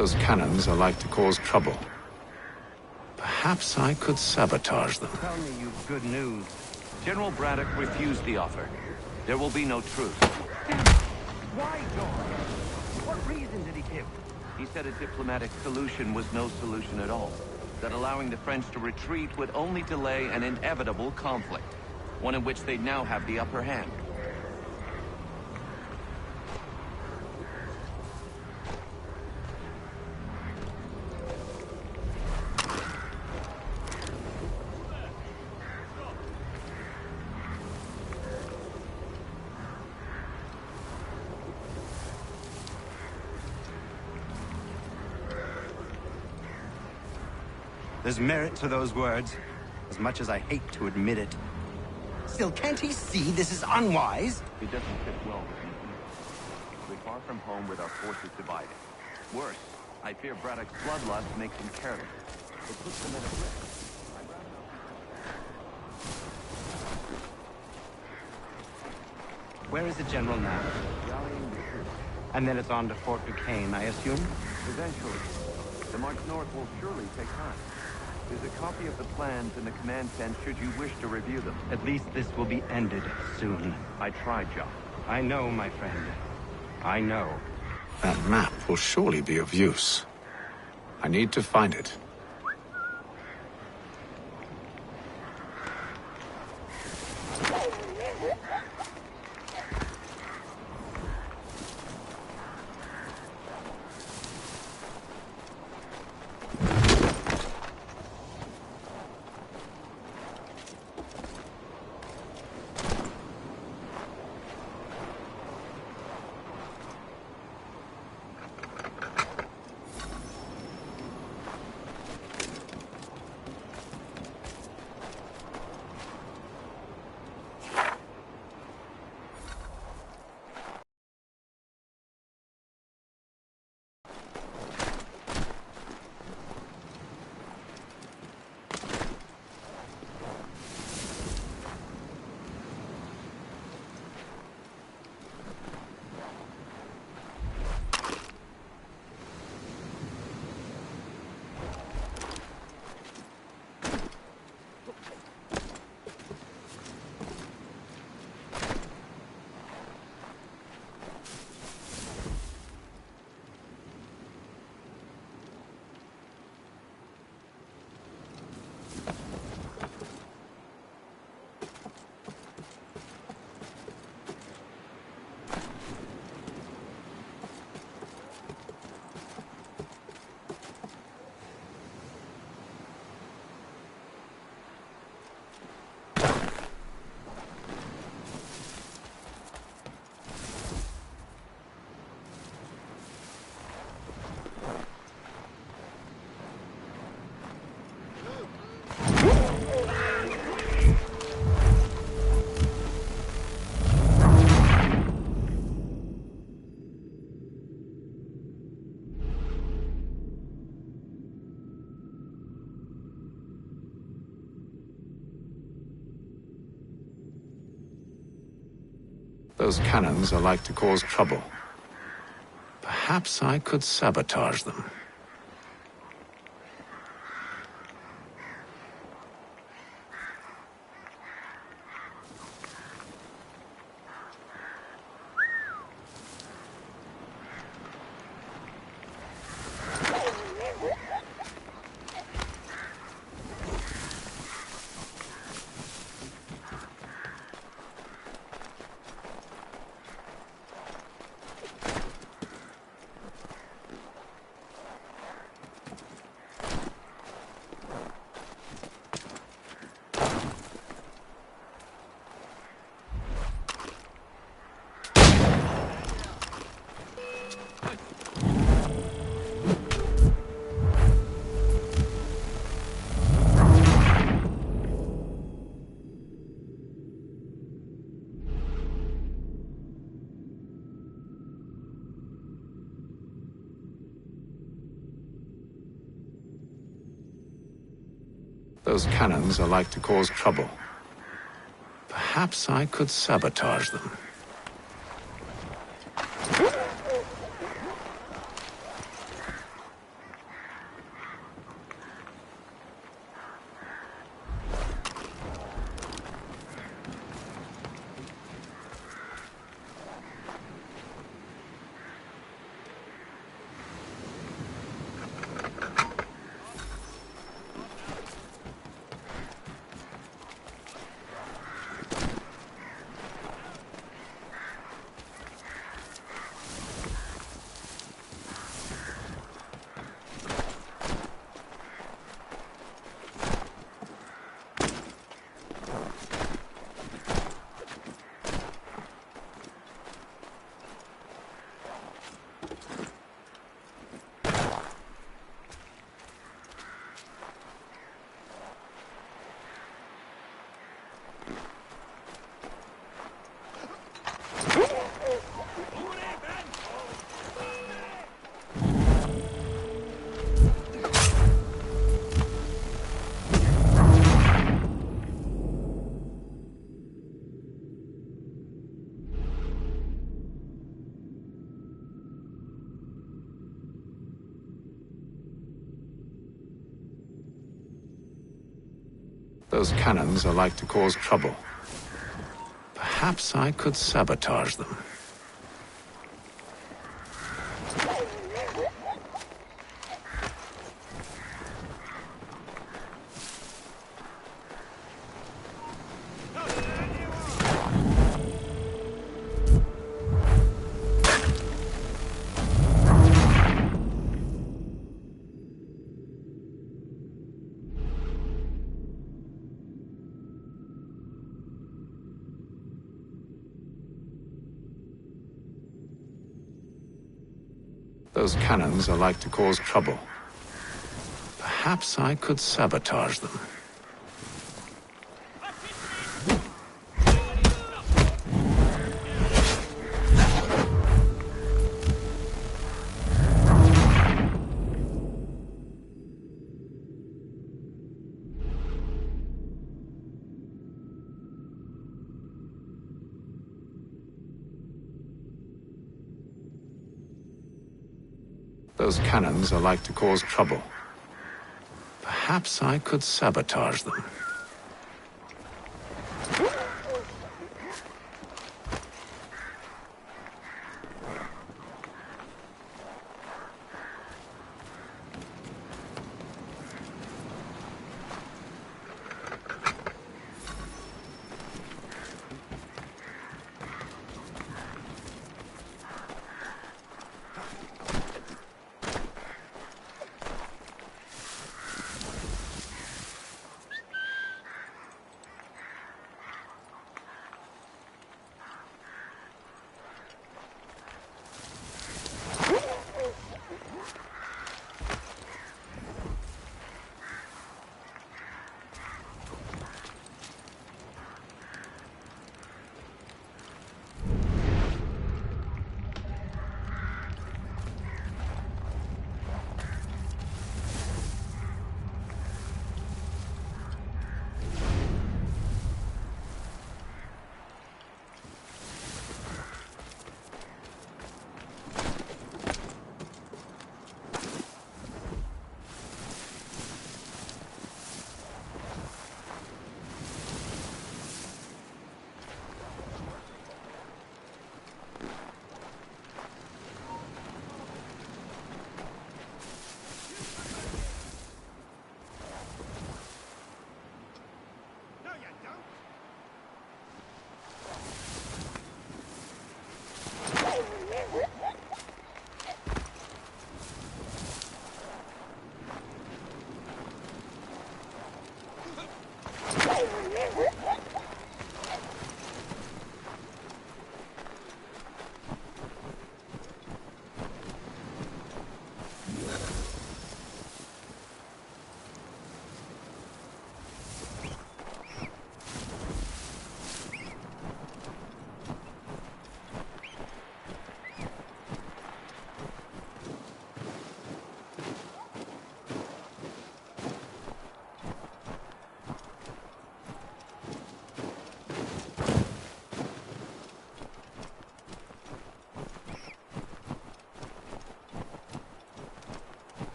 Those cannons are like to cause trouble. Perhaps I could sabotage them. Tell me you've good news. General Braddock refused the offer. There will be no truce. Why, George? What reason did he give? He said a diplomatic solution was no solution at all. That allowing the French to retreat would only delay an inevitable conflict. One in which they now have the upper hand. There's merit to those words, as much as I hate to admit it. Still, can't he see this is unwise? It doesn't fit well with me. We're far from home with our forces divided. Worse, I fear Braddock's bloodlust makes him careless. It puts them at a risk. Where is the general now? Rallying the troops. And then it's on to Fort Duquesne, I assume? Eventually. The march north will surely take time. There's a copy of the plans in the command tent should you wish to review them. At least this will be ended soon. I tried, John. I know, my friend. I know. That map will surely be of use. I need to find it. Those cannons are like to cause trouble. Perhaps I could sabotage them. Those cannons are like to cause trouble. Perhaps I could sabotage them. Those cannons are like to cause trouble. Perhaps I could sabotage them. Those cannons are like to cause trouble. Perhaps I could sabotage them. Those cannons are like to cause trouble. Perhaps I could sabotage them.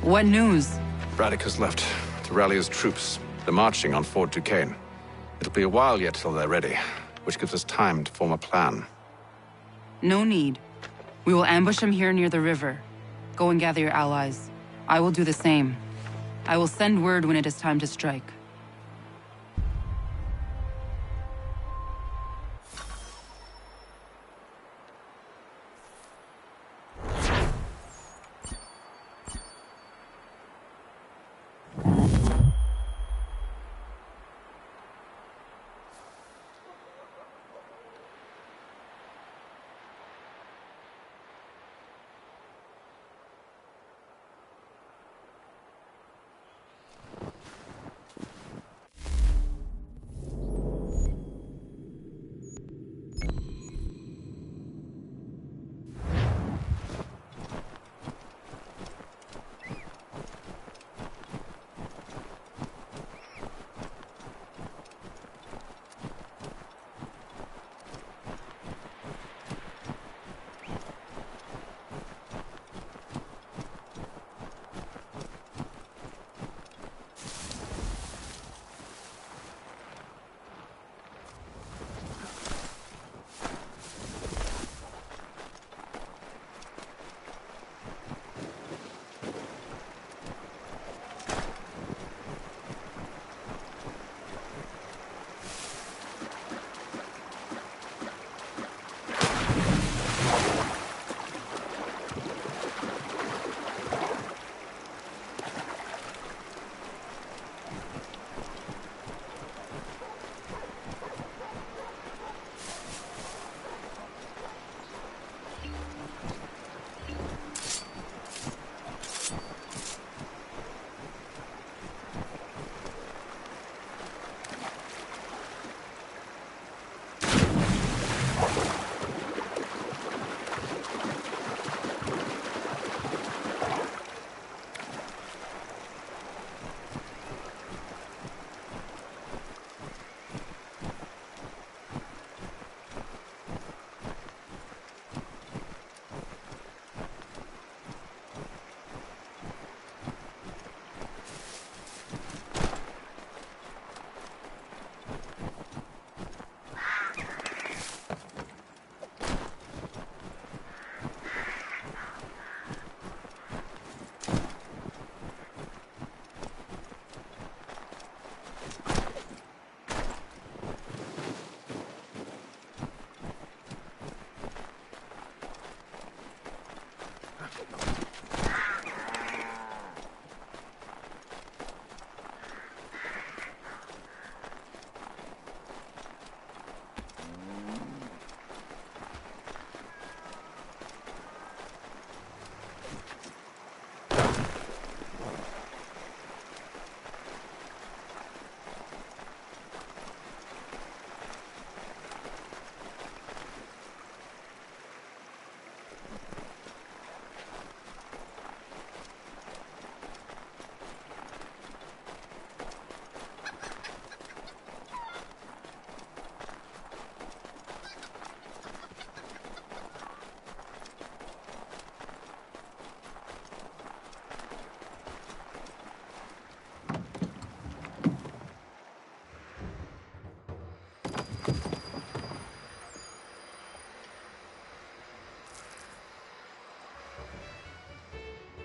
What news? Braddock has left to rally his troops. They're marching on Fort Duquesne. It'll be a while yet till they're ready, which gives us time to form a plan. No need. We will ambush him here near the river. Go and gather your allies. I will do the same. I will send word when it is time to strike.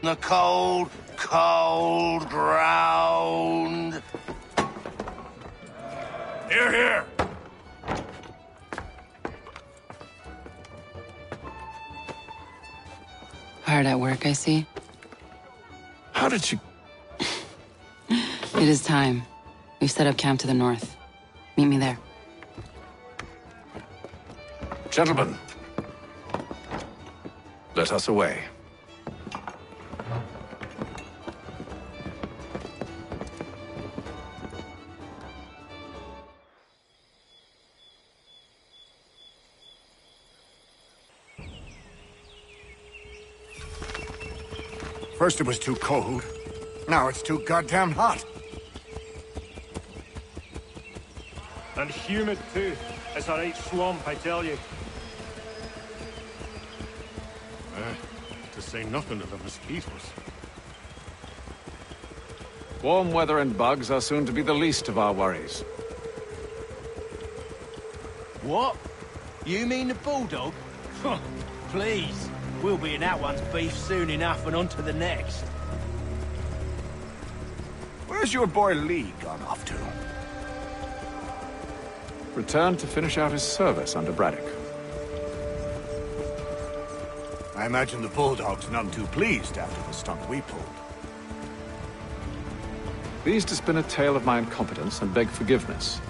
the cold, cold ground. Here, here. Hard at work, I see. How did you... It is time. We've set up camp to the north. Meet me there. Gentlemen, let us away. First it was too cold. Now it's too goddamn hot. And humid too. It's a right swamp, I tell you. To say nothing of the mosquitoes. Warm weather and bugs are soon to be the least of our worries. What? You mean the bulldog? Please. We'll be in that one's beef soon enough and on to the next. Where's your boy Lee gone off to? Returned to finish out his service under Braddock. I imagine the bulldog's none too pleased after the stunt we pulled. Pleased to spin a tale of my incompetence and beg forgiveness.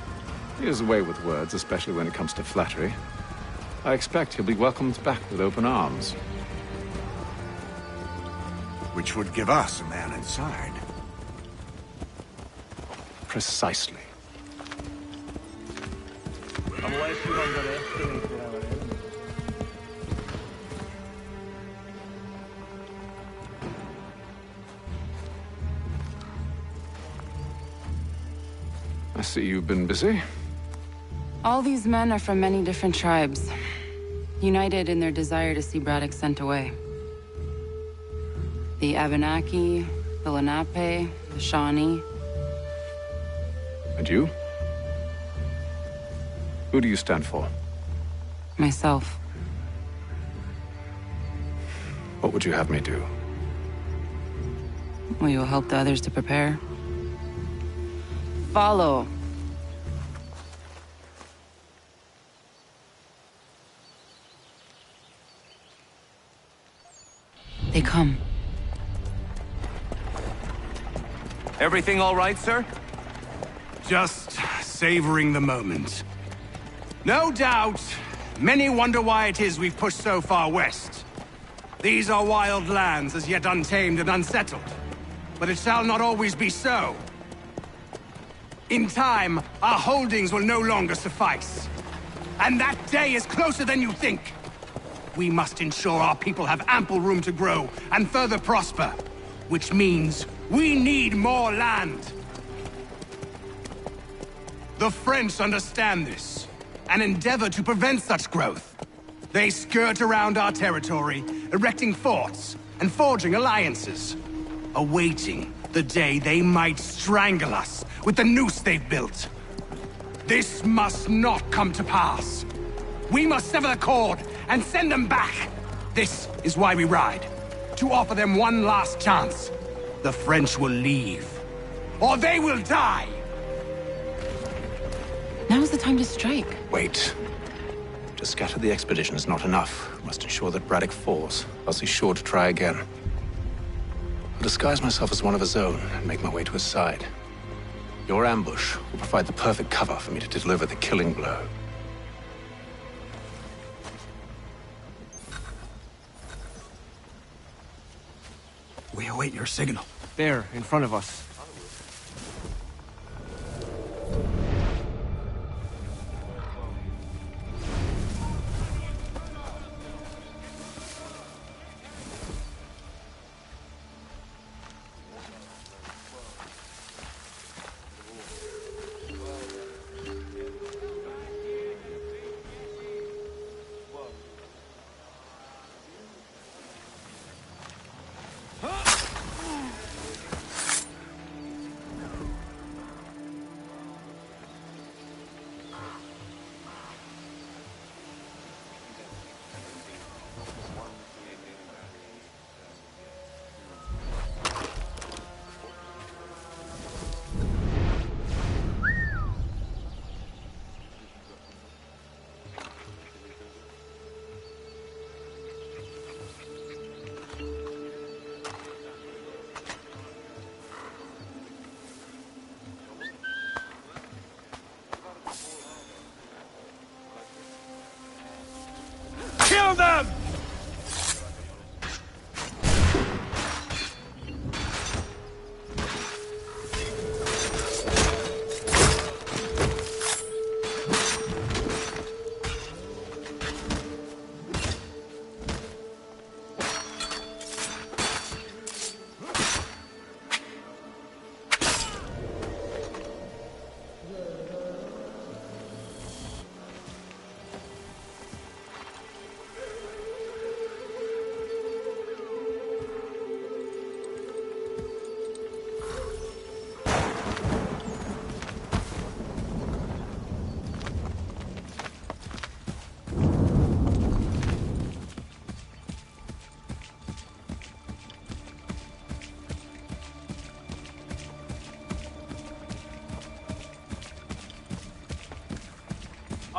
He has a way with words, especially when it comes to flattery. I expect he'll be welcomed back with open arms. Which would give us a man inside. Precisely. Unless you underestimate our enemies. I see you've been busy. All these men are from many different tribes, united in their desire to see Braddock sent away. The Abenaki, the Lenape, the Shawnee. And you? Who do you stand for? Myself. What would you have me do? Will you help the others to prepare? Follow. They come. Everything all right, sir? Just savoring the moment. No doubt, many wonder why it is we've pushed so far west. These are wild lands as yet untamed and unsettled. But it shall not always be so. In time, our holdings will no longer suffice. And that day is closer than you think. We must ensure our people have ample room to grow and further prosper. Which means we need more land. The French understand this, and endeavor to prevent such growth. They skirt around our territory, erecting forts and forging alliances, awaiting the day they might strangle us with the noose they've built. This must not come to pass. We must sever the cord and send them back. This is why we ride, to offer them one last chance. The French will leave, or they will die. Now's the time to strike. Wait. To scatter the expedition is not enough. We must ensure that Braddock falls, else he's sure to try again. I'll disguise myself as one of his own and make my way to his side. Your ambush will provide the perfect cover for me to deliver the killing blow. We await your signal. There, in front of us.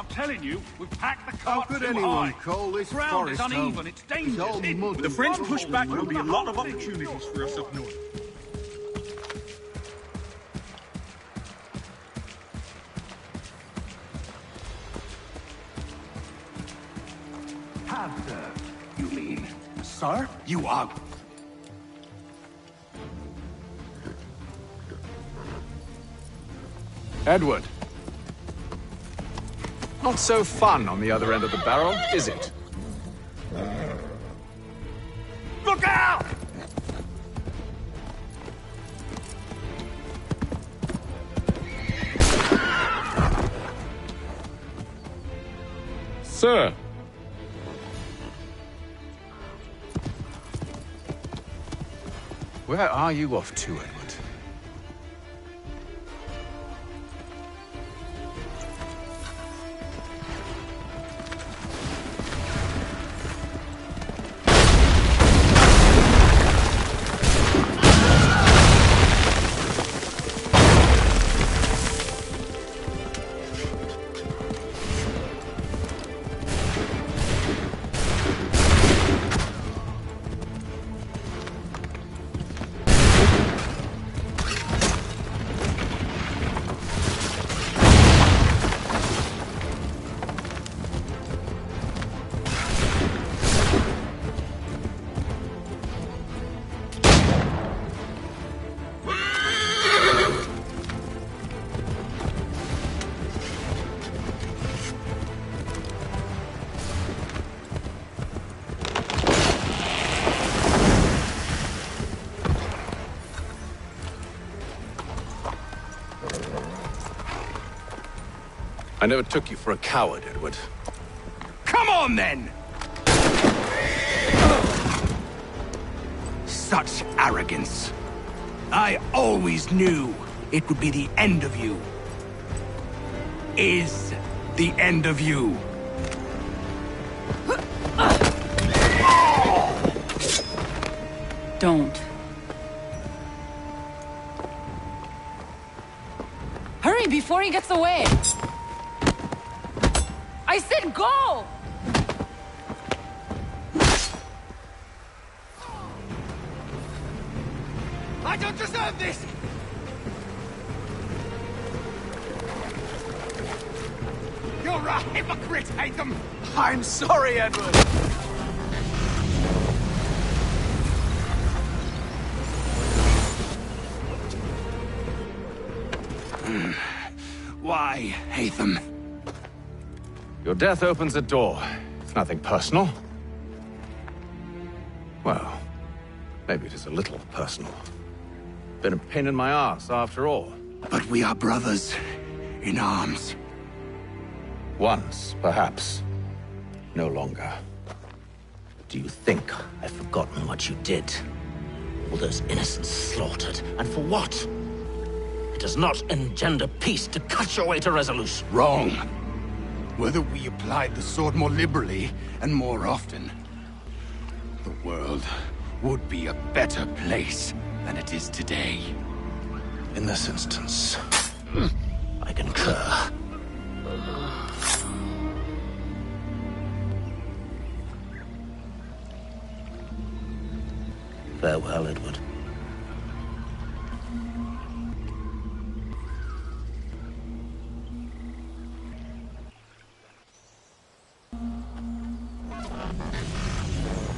telling you, we've packed the How cart could too anyone high. call this Ground is forest uneven, home? it's dangerous. all mud With the and French rubble pushback, all there'll be a over. lot of opportunities for us up north. Have served, you mean? Sir, you are... Edward. Not so fun on the other end of the barrel, is it? Look out! Sir. Where are you off to, Edward? I never took you for a coward, Edward. Come on, then! Such arrogance. I always knew it would be the end of you. Is the end of you. Don't. Hurry before he gets away! I said go! I don't deserve this! You're a hypocrite, Haytham! I'm sorry, Edward! Why, Haytham? Your death opens a door. It's nothing personal. Well, maybe it is a little personal. Been a pain in my ass, after all. But we are brothers in arms. Once, perhaps. No longer. Do you think I've forgotten what you did? All those innocents slaughtered, and for what? It does not engender peace to cut your way to resolution. Wrong. Whether we applied the sword more liberally and more often, the world would be a better place than it is today. In this instance. I concur. Farewell, Edward.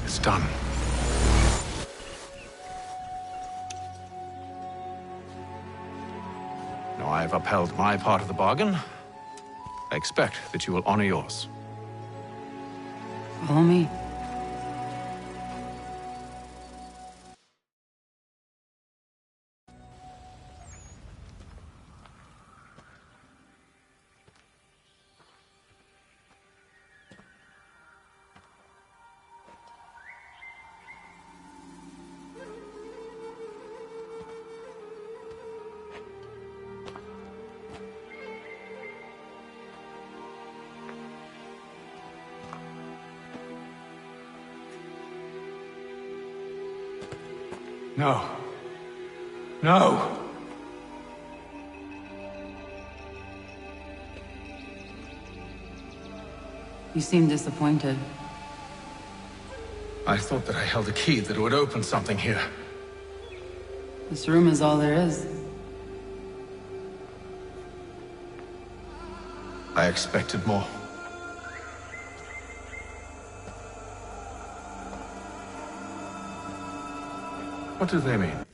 It's done. Now I have upheld my part of the bargain. I expect that you will honor yours. Follow me. No. No! You seem disappointed. I thought that I held a key that would open something here. This room is all there is. I expected more. What do they mean?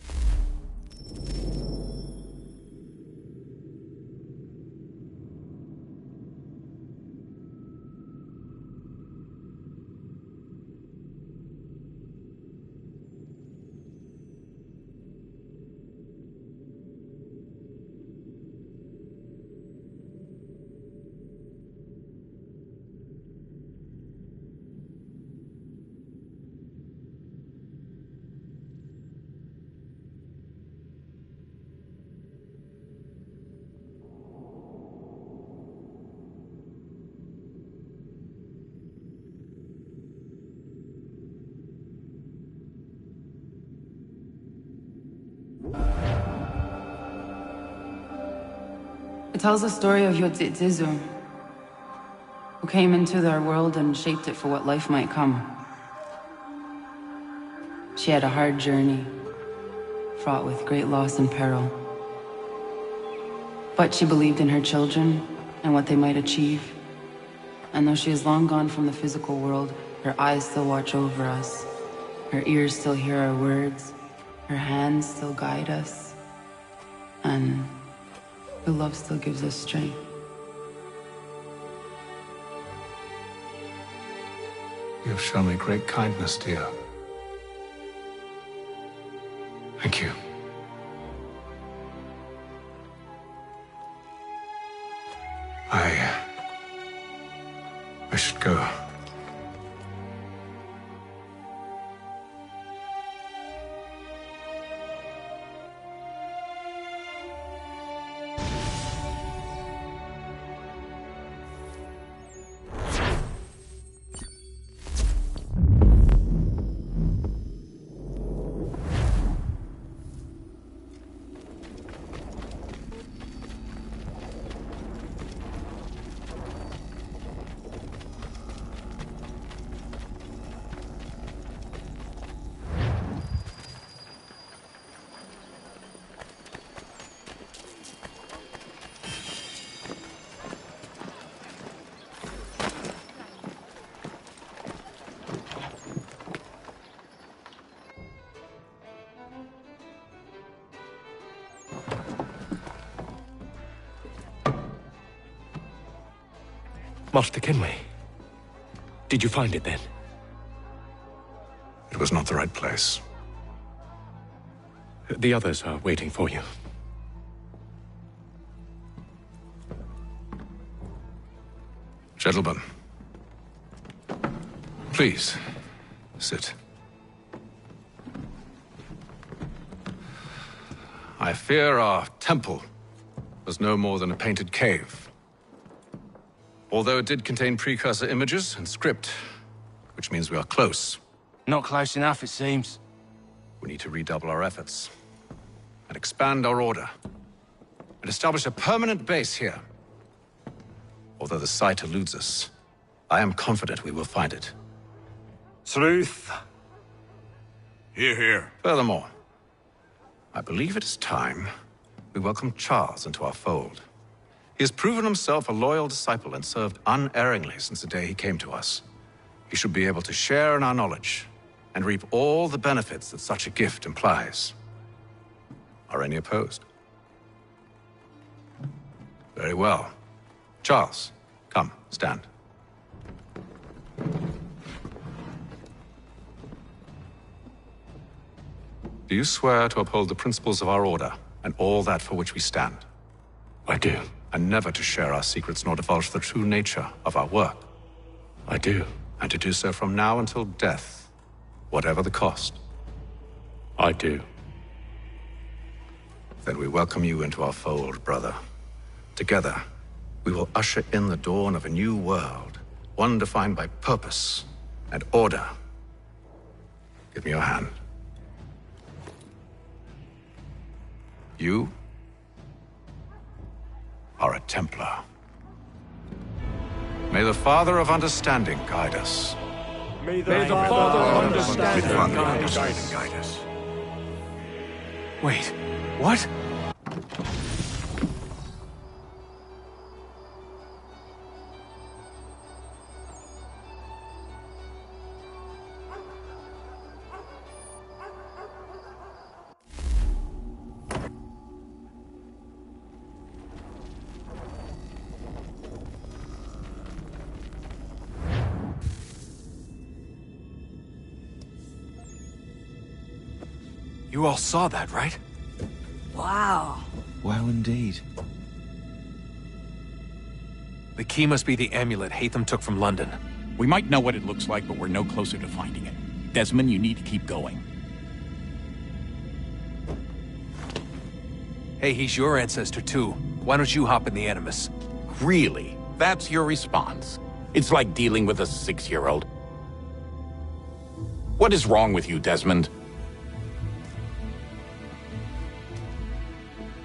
It tells the story of Yotzizu, who came into their world and shaped it for what life might come. She had a hard journey, fraught with great loss and peril. But she believed in her children and what they might achieve. And though she is long gone from the physical world, her eyes still watch over us. Her ears still hear our words. Her hands still guide us. And her love still gives us strength. You have shown me great kindness, dear. Thank you. I should go. Master Kenway, did you find it then? It was not the right place. The others are waiting for you. Gentlemen, please, sit. I fear our temple was no more than a painted cave. Although it did contain precursor images and script, which means we are close. Not close enough, it seems. We need to redouble our efforts and expand our order and establish a permanent base here. Although the site eludes us, I am confident we will find it. Truth. Hear, hear. Furthermore, I believe it is time we welcome Charles into our fold. He has proven himself a loyal disciple and served unerringly since the day he came to us. He should be able to share in our knowledge and reap all the benefits that such a gift implies. Are any opposed? Very well. Charles, come, stand. Do you swear to uphold the principles of our order and all that for which we stand? I do. And never to share our secrets nor divulge the true nature of our work? I do. And to do so from now until death, whatever the cost? I do. Then we welcome you into our fold, brother. Together, we will usher in the dawn of a new world, one defined by purpose and order. Give me your hand. You are a Templar. May the Father of Understanding guide us. May the Father of Understanding Guide us. Wait, what? You all saw that, right? Wow. Wow, indeed. The key must be the amulet Hatham took from London. We might know what it looks like, but we're no closer to finding it. Desmond, you need to keep going. Hey, he's your ancestor too. Why don't you hop in the Animus? Really? That's your response? It's like dealing with a 6-year-old. What is wrong with you, Desmond?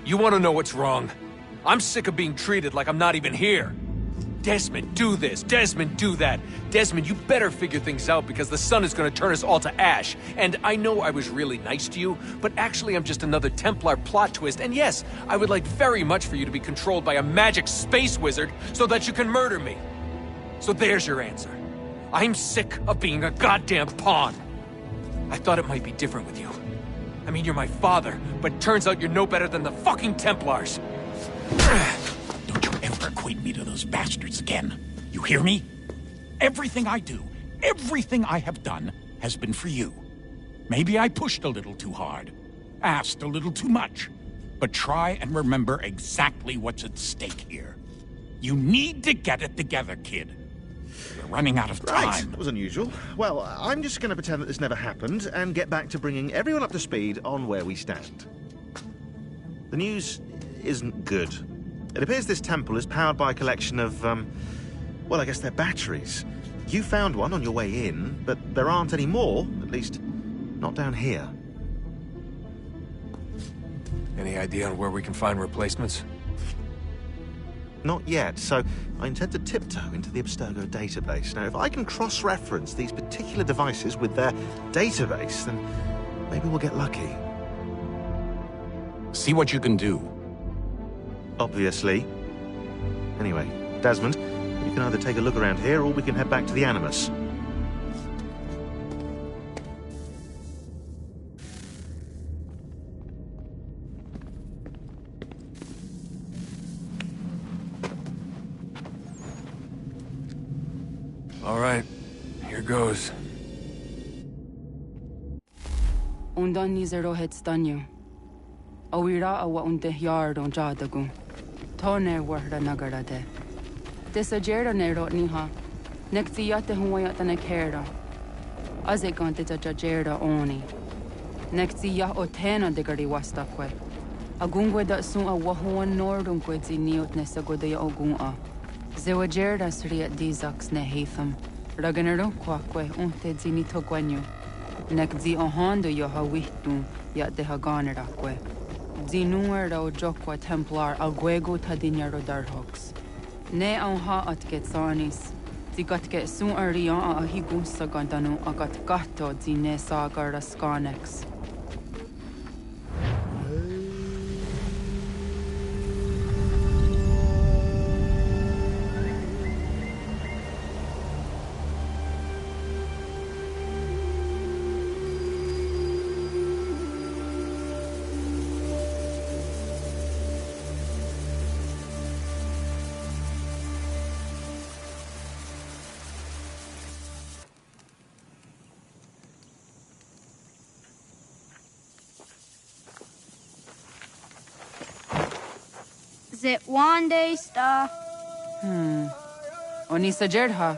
You want to know what's wrong? I'm sick of being treated like I'm not even here. Desmond, do this. Desmond, do that. Desmond, you better figure things out because the sun is going to turn us all to ash. And I know I was really nice to you, but actually I'm just another Templar plot twist. And yes, I would like very much for you to be controlled by a magic space wizard so that you can murder me. So there's your answer. I'm sick of being a goddamn pawn. I thought it might be different with you. I mean, you're my father, but turns out you're no better than the fucking Templars. Don't you ever equate me to those bastards again. You hear me? Everything I do, everything I have done, has been for you. Maybe I pushed a little too hard, asked a little too much, but try and remember exactly what's at stake here. You need to get it together, kid. We're running out of time. Right, that was unusual. Well, I'm just going to pretend that this never happened and get back to bringing everyone up to speed on where we stand. The news isn't good. It appears this temple is powered by a collection of, well, I guess they're batteries. You found one on your way in, but there aren't any more, at least not down here. Any idea on where we can find replacements? Not yet, so I intend to tiptoe into the Abstergo database. Now, if I can cross-reference these particular devices with their database, then maybe we'll get lucky. See what you can do. Obviously. Anyway, Desmond, you can either take a look around here or we can head back to the Animus. All right, here goes. Undan nizero het stanyu. Awira awa unde yard on jadagu. Toner warda nagarade. Desajera nero niha. Nektiyate huayata nekera. Azegante jajera oni. Nektiya otena degari wastakwe. Agungwe da sun a wahuan nordum kwedzi niot nesagodaya ogun. Zewajerda sriat dizax ne Hatham. Raganero kwakwe unte zini togwanyu. Nekzi ohando yo hawitu yat de haganerakwe. Zinuero jokwa Templar alguego tadinyaro darhox. Ne ha at getsanis. Zigatke sun arian a higun sagandanu agat gato zine sagar skanex. Is it one day stuff? Onisa Jerdha.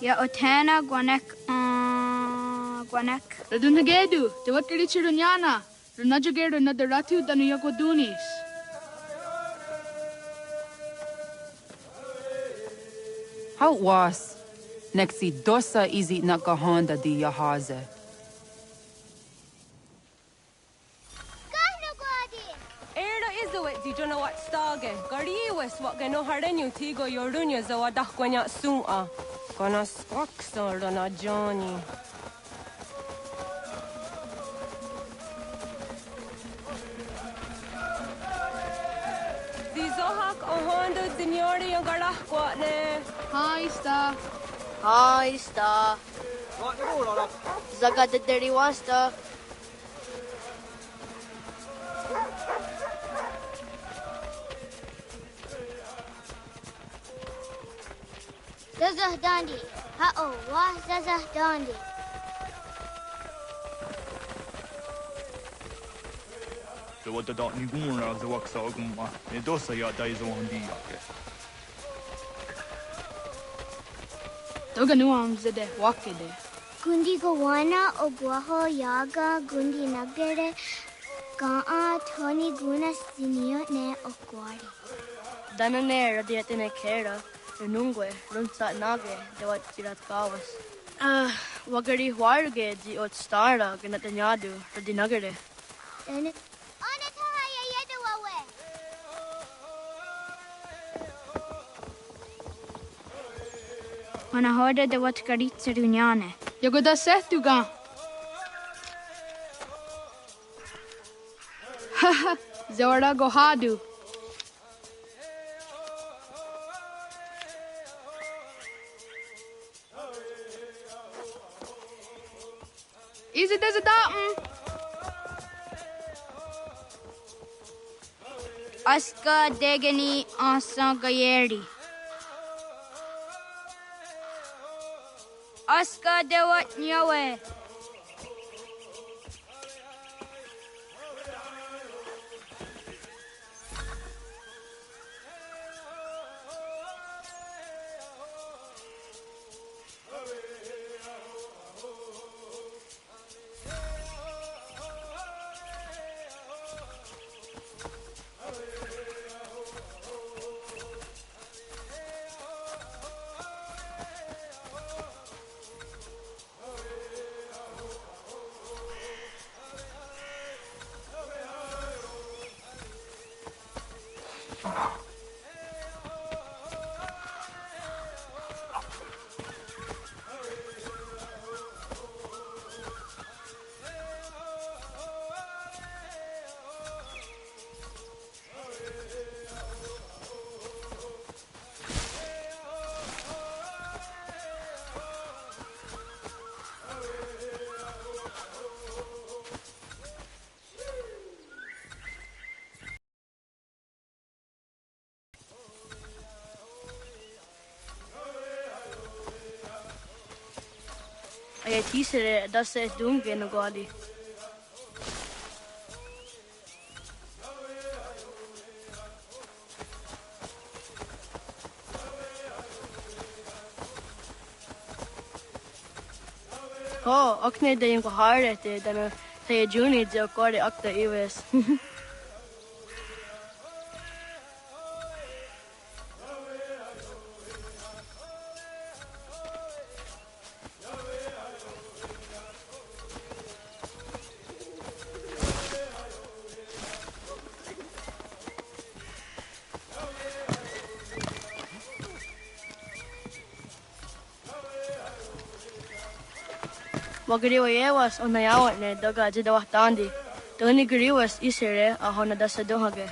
Ya Otana Gwanek Gwanek. Radunagedu, the Wakarichi Runyana, Runajagedu Nadaratu than Yagodunis. How was Nexi dosa izi nakahonda di Yahaze? Erdo is it di Jonah wat stage. Gari wes wat geno harenu tigo yorunya zawadah kwanya sum'a. Gonna spoxor on a Johnny. Zohak Ohondo Signori and Garahquatne. Hi, Star. Hi, Star. Zaga the dirty wasta. Zazah Dandi. Ha-oh, wah Zazah Dandi. Så vad det då ni går alltså också gumma. Det då så jag där så han dig. Toga nuam zede wakide. Gundi Gawana Oguaho Yaga Gundi Nagere Gaa Tony Guna Sinio Ne Okwari. Danane radiatine kera. Runungwe, runsa nage, de wat tirat kawas. Wagari warge di ot stara ganatanyadu, radinagare. Then Hon hörde det var Karitseruniane. Jag går där sett du ga. Haha, Zora Gohadu. Is it as a datum? Aska degeni asa gayeri. Aska dewat nyawe. Ay tisere das es dunge no gadi. Akne de yung kahare te dana tayo juni de akore akta iwes. Magariwa yewas o nayawat ne daga jidawah tandi. Tuni gariwas isere aho na dasa dohage.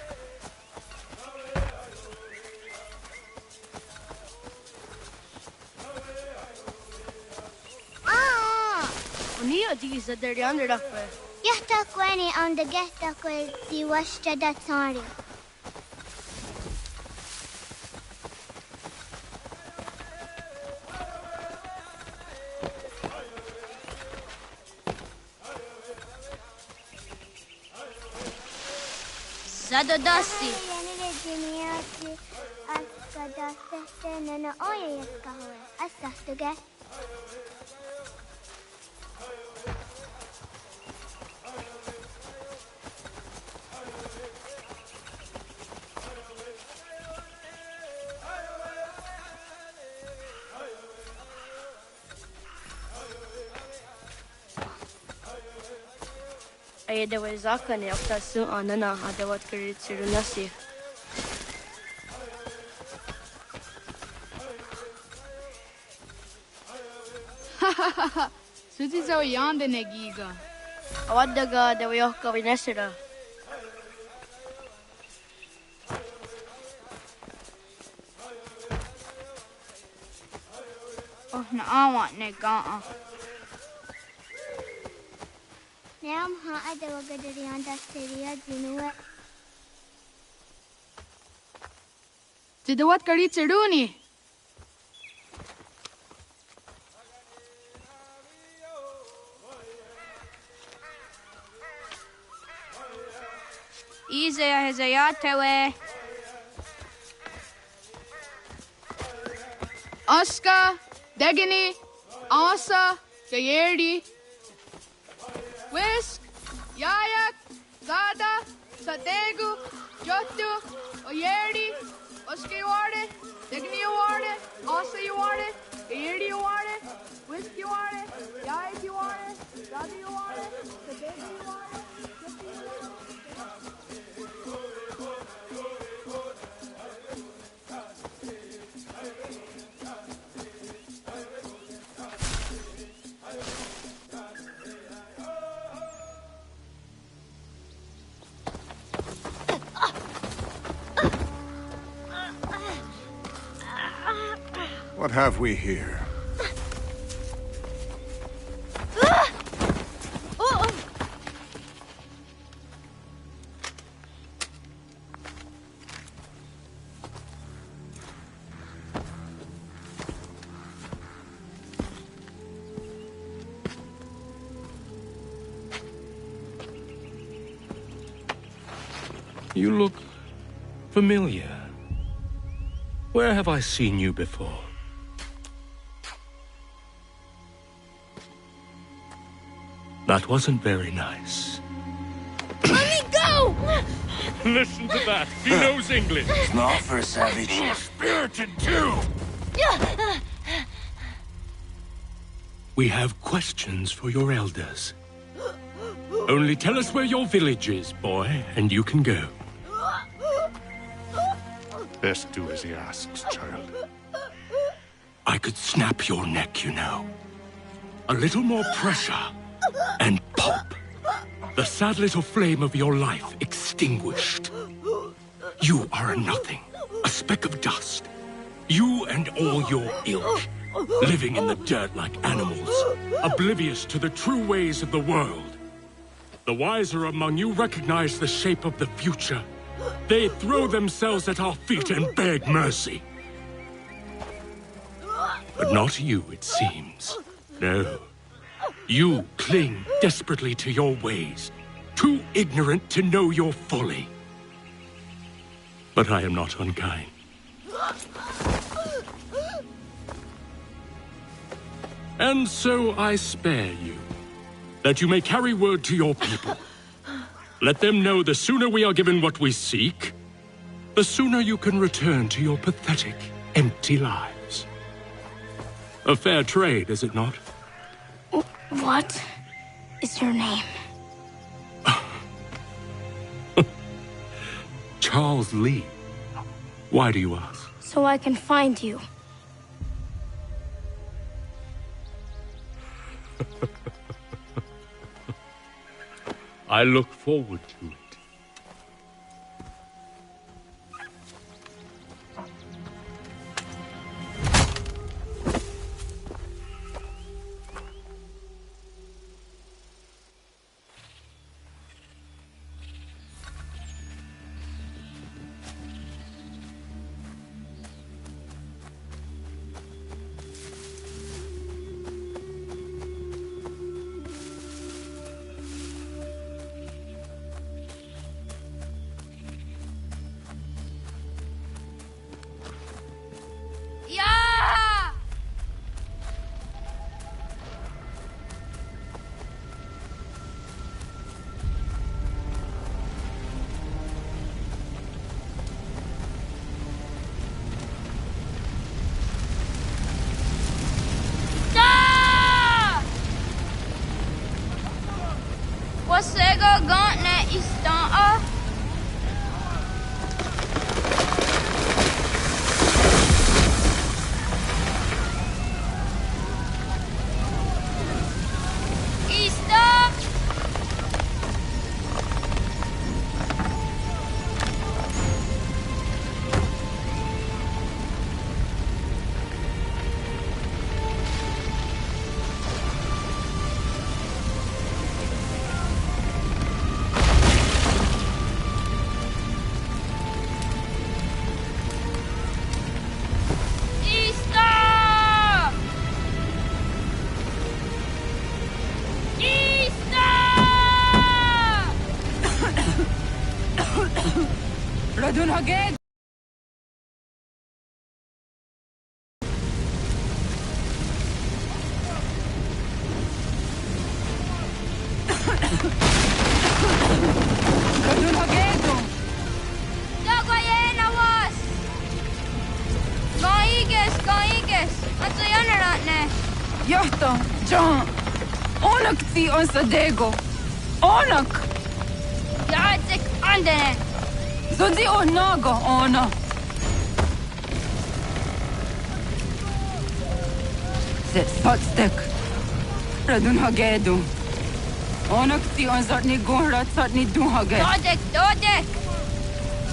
Unia di sa deriander dakwe. Yahta kweni on the gehta kwe di washta dat sorry. Zado dasi. Yanile jiniati askada sehte nana oya yakahwe. Asahtuge. Ay daw zaka ni akta su anana adawat kirit sirunasi. Suti zo yande negiga. Awadaga daw yohka vinesira. Oh, na awa nega. Neam ha adawaga dariyan dasteria dinua. Tidawat karit siruni. Izaya hezayatewe. Aska, Degini, Asa, Gayerdi, Whisk, Yayak, Zada, Sategu, Jotu, Oyerdi, Oski Warde, Degini Warde, Asa Warde, Gayerdi Warde, Whisk Warde, Yayak Warde, Zada Warde, Sategu Warde. What have we here? You look familiar. Where have I seen you before? That wasn't very nice. Let me go! Listen to that. He knows English. Small for a savage. Spirited too. We have questions for your elders. Only tell us where your village is, boy, and you can go. Best do as he asks, child. I could snap your neck, you know. A little more pressure, and pop. The sad little flame of your life extinguished. You are a nothing, a speck of dust. You and all your ilk, living in the dirt like animals, oblivious to the true ways of the world. The wiser among you recognize the shape of the future. They throw themselves at our feet and beg mercy. But not you, it seems. No. You cling desperately to your ways, too ignorant to know your folly. But I am not unkind. And so I spare you, that you may carry word to your people. Let them know the sooner we are given what we seek, the sooner you can return to your pathetic, empty lives. A fair trade, is it not? What is your name? Charles Lee. Why do you ask? So I can find you. I look forward to it. Radun Haged! Radun Hagedo! Dagayena was! Gaiges! Atso yanaratne! Yahta, John! Onak ti on Sadego! Onak! Yadzik andene! Zodzi onago ona! Zet Potstek! Radun Hagedo! Onak ti on Zartni Gunra Zartni Dunhage! Dodek!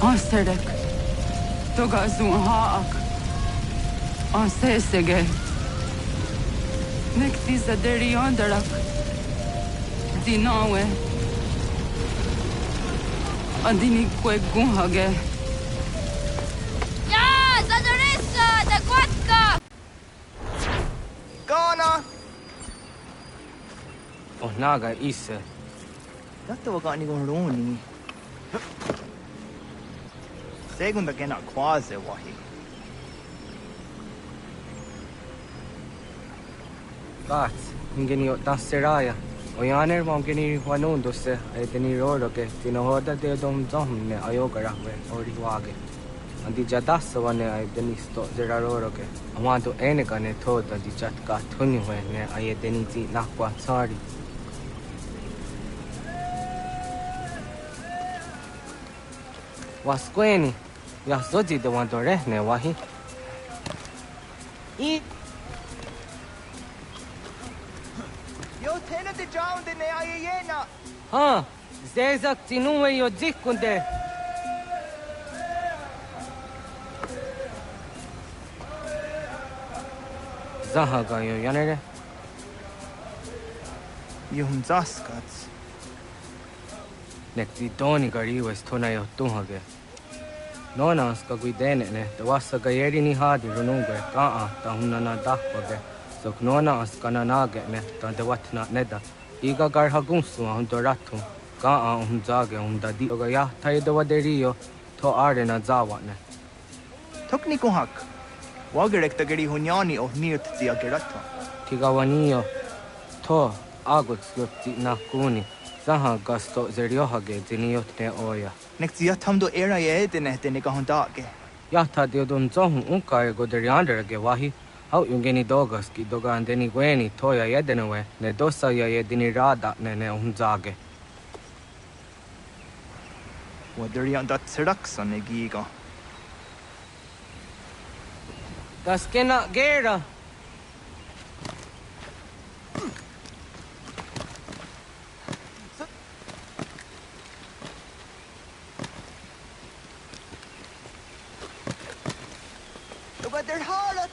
Ansterdek! Toga Zun Haak! Ansesege! Nekti Zaderi Onderak! Dinawe! Andini Kwe Gunhage! Ja, Zadorissa! Da Gwatka! Ghana! Oh, naga isa. Dato wa gani gon roni. Segunda gena quase wahi. Gat, ingeni tasseraya. Oyaner mom geni wanundo se eteni roro ke tinohoda de dom ne ayogara we ori wage. Andi jadas wane ay denisto zeraroro ke. Awanto ene kane thoda di jatka thuni we ne ay deniti nakwa sorry. Wasqueni, ya zodi de wandore ne wahi. Yo tena de jaun de ne ayena. Ha, zezak tinuwe yo dikunde. Zahaga yo yanere. Yum zaskats. Nekti doni gari wes tona yo tunhage. Nona ska guidene ne, te wassa gayeri ni hadi rununge kaa ta hunana dahpage. Sok nona askana nage ne, ta te watna neda. Iga garha gunsu hun doratu. Kaa hun zage hun dadi. Toga ya taido waderio to arena zawane. Tokni kuhak. Wagerek tagari hunyani o nirt tia gerato. Tigawanio to aguts yotti na kuni. Saha gasto zeriohage diniote oya. Nektia tamdo era ye dene dene kahondage. Yata diodun zohun unkai goderianderge wahi. How yungeni dogas ki dogan deni gweni toya yedenewe ne dosa ya yedini rada ne unzage. Waderian dat serakson e giga. Gaskena gera. They're hard.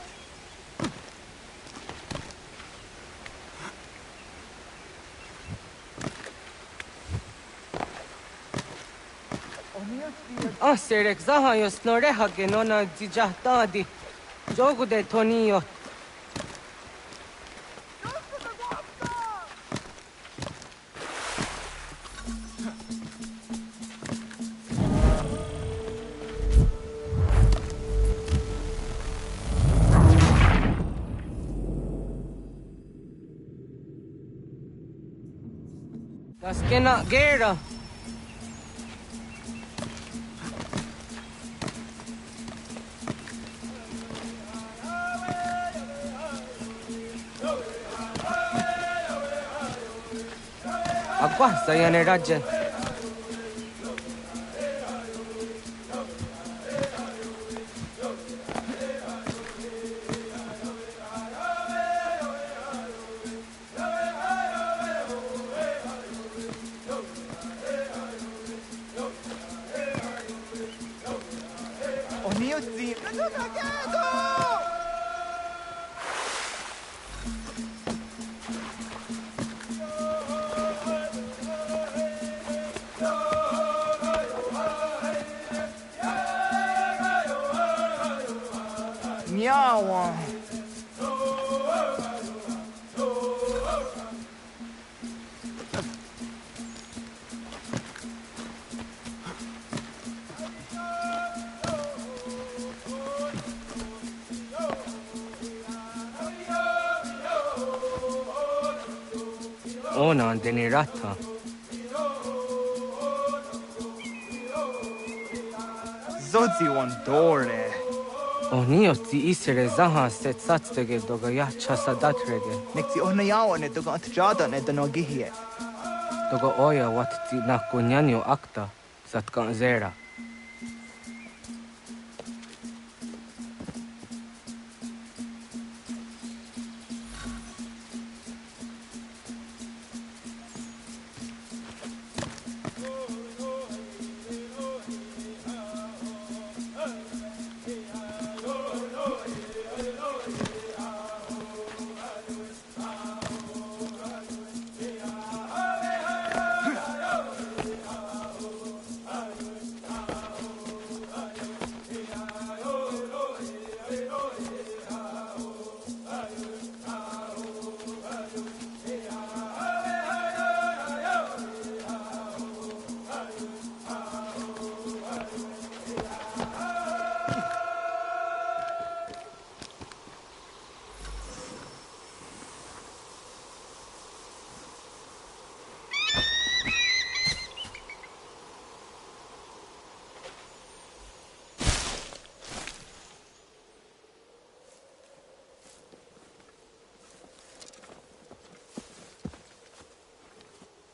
Serek zaha yo snoreha ke nona dijahtadi. Jogu de tonio. Gaskena gera. Agua saya ne raja. Nyawa. ona deni rata. Zodzi one dore. Onio ti isere zaha set satstege doga ya chasadatrege. Nekti ohnayawa ne doga atjada ne danogihie. Doga oya wat ti na kunyanyo akta satkan zera.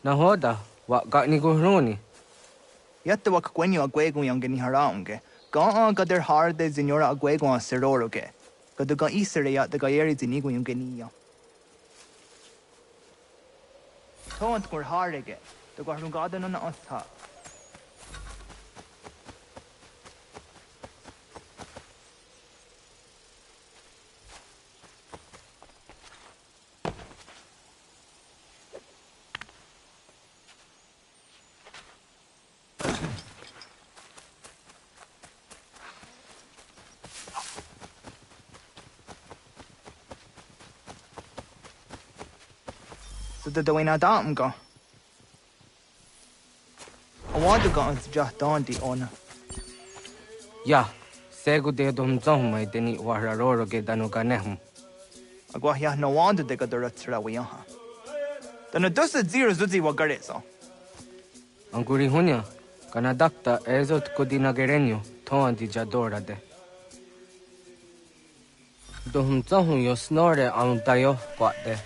Nahoda, wa ga ni guhroni. Yatta wa kwenyo agwego yang geni haraunge. Ga gader harde zinora agwego a seroroge. Gaduga isere ya the gayeri zinigo yang genia. Tont kur harege. The garungada no asta. The Dwayne Adam go. I want to go into just Dante on. Ya, segu de dom zomai deni wararoro ge danuganehum. Agwahya no wonder they got the Ratsra Wiaha. Then a dozen zero Zuzi Wagarezo. Anguri hunya, Kanadakta ezot kodinagerenyo, toan di jadora de. Dohum zohum yo snore ang dayo kwate.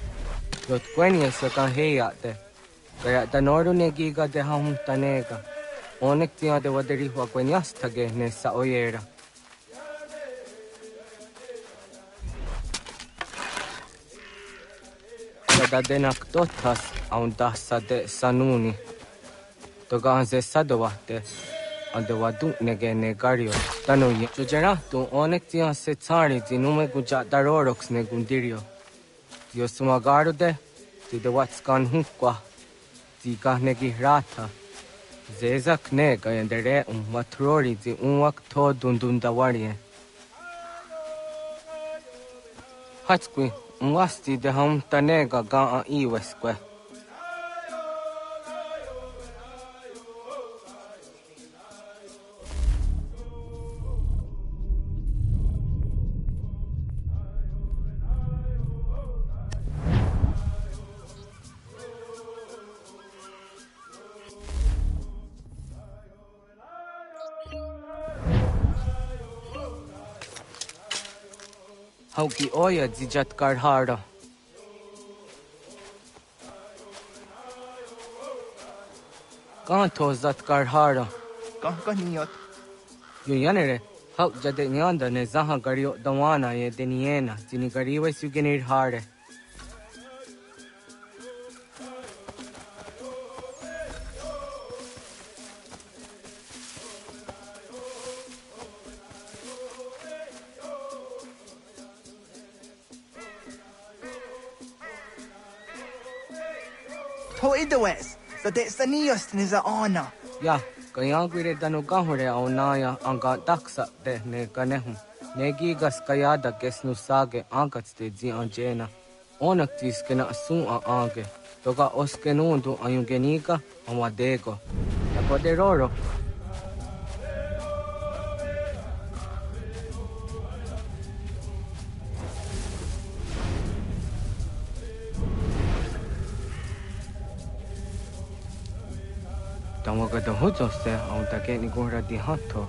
Yot kwenya sa kaheyate. Kaya tanoru ne giga de hum tanega. Onek tia de waderi wa kwenyas tage ne sa oyera. Kada denak totas aun dasa de sanuni. Toga anze sadowate. Ande wadu nege negario. Tano ye. Jojera tu onek tia se tsari di nume guja darorox ne gundirio. Dio sumagaro de the what's gone hukwa, the gahnegi rata, Zezak nega and the re matrori the unwak to dundundawarie. Hatsqui, unwasti the hum tanega ga iwesque. Hauki oya zijat karhara. Kanto zat karhara. Kankaniot. Yuyanere, hau jade nyanda ne zaha gario dawana ye deniena, zini gariwe sugenir hare. Toidowes, so de sanios niza ona. Ya, kayagwire danugahore aunaya anga daksa de ne ganehum. Negigas kayada kesnusage angats de zi anjena. Onaktis kena asun a ange. Toga oskenundu ayungeniga amadego. Takoderoro. Tamo ka the hujose on the getting gora di hunto.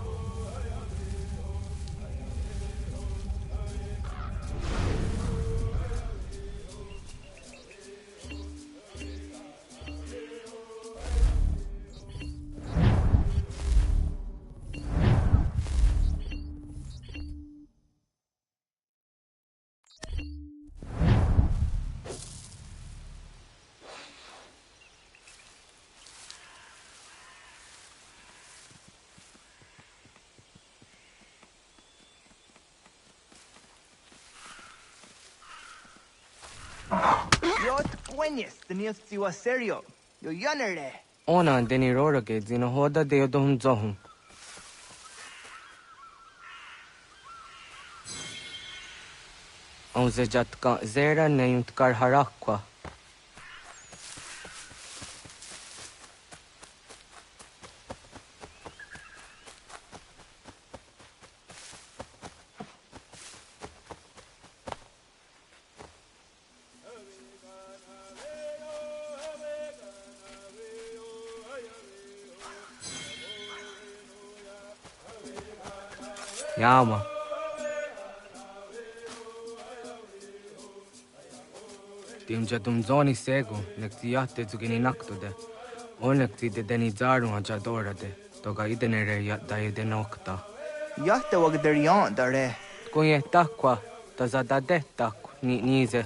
The news was serio. Yo yanere. Ona deni rora ke zino hoda de odom zohum. On ze jatka zera neyunt kar harakwa. Yama. Timja tum zoni sego, nekti yatte zugini naktude. Onekti de deni zaru haja dorade. Toga idenere yatta ide nokta. Yatte wag der yan dare. Kunye takwa, tazada de takwa, ni nize.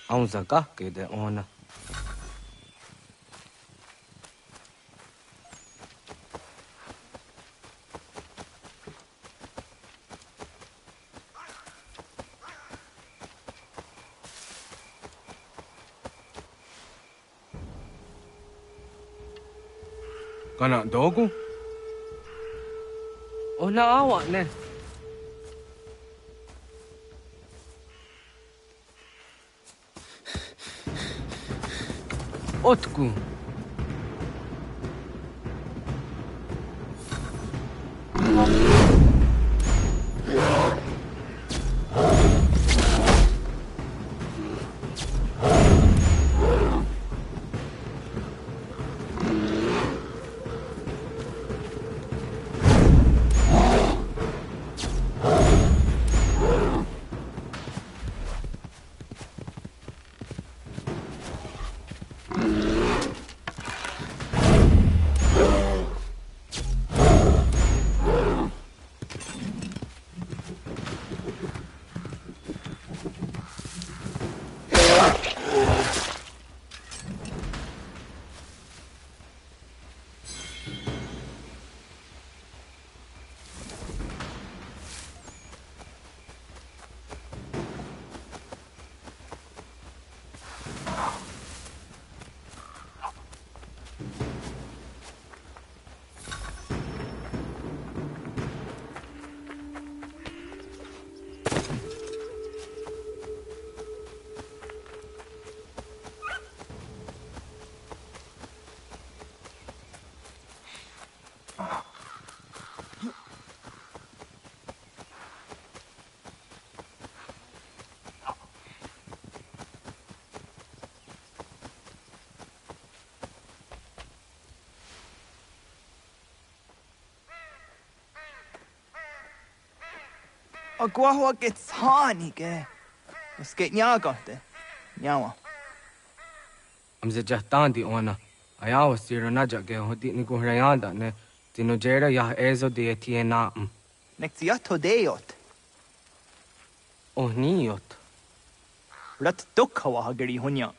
Aunza ke de ona. Kana dogu? Ona awa ne. Otku. Agua gets honey, ge. Let's get nyaga de. Nyawa. Amze jahtandi ona. Ayawa siro naja ge hodi ni guhrayanda ne. Tino jera ya ezo de tiena. Nexiato deot. Oh niot. Rat dukhawa hagari hunya.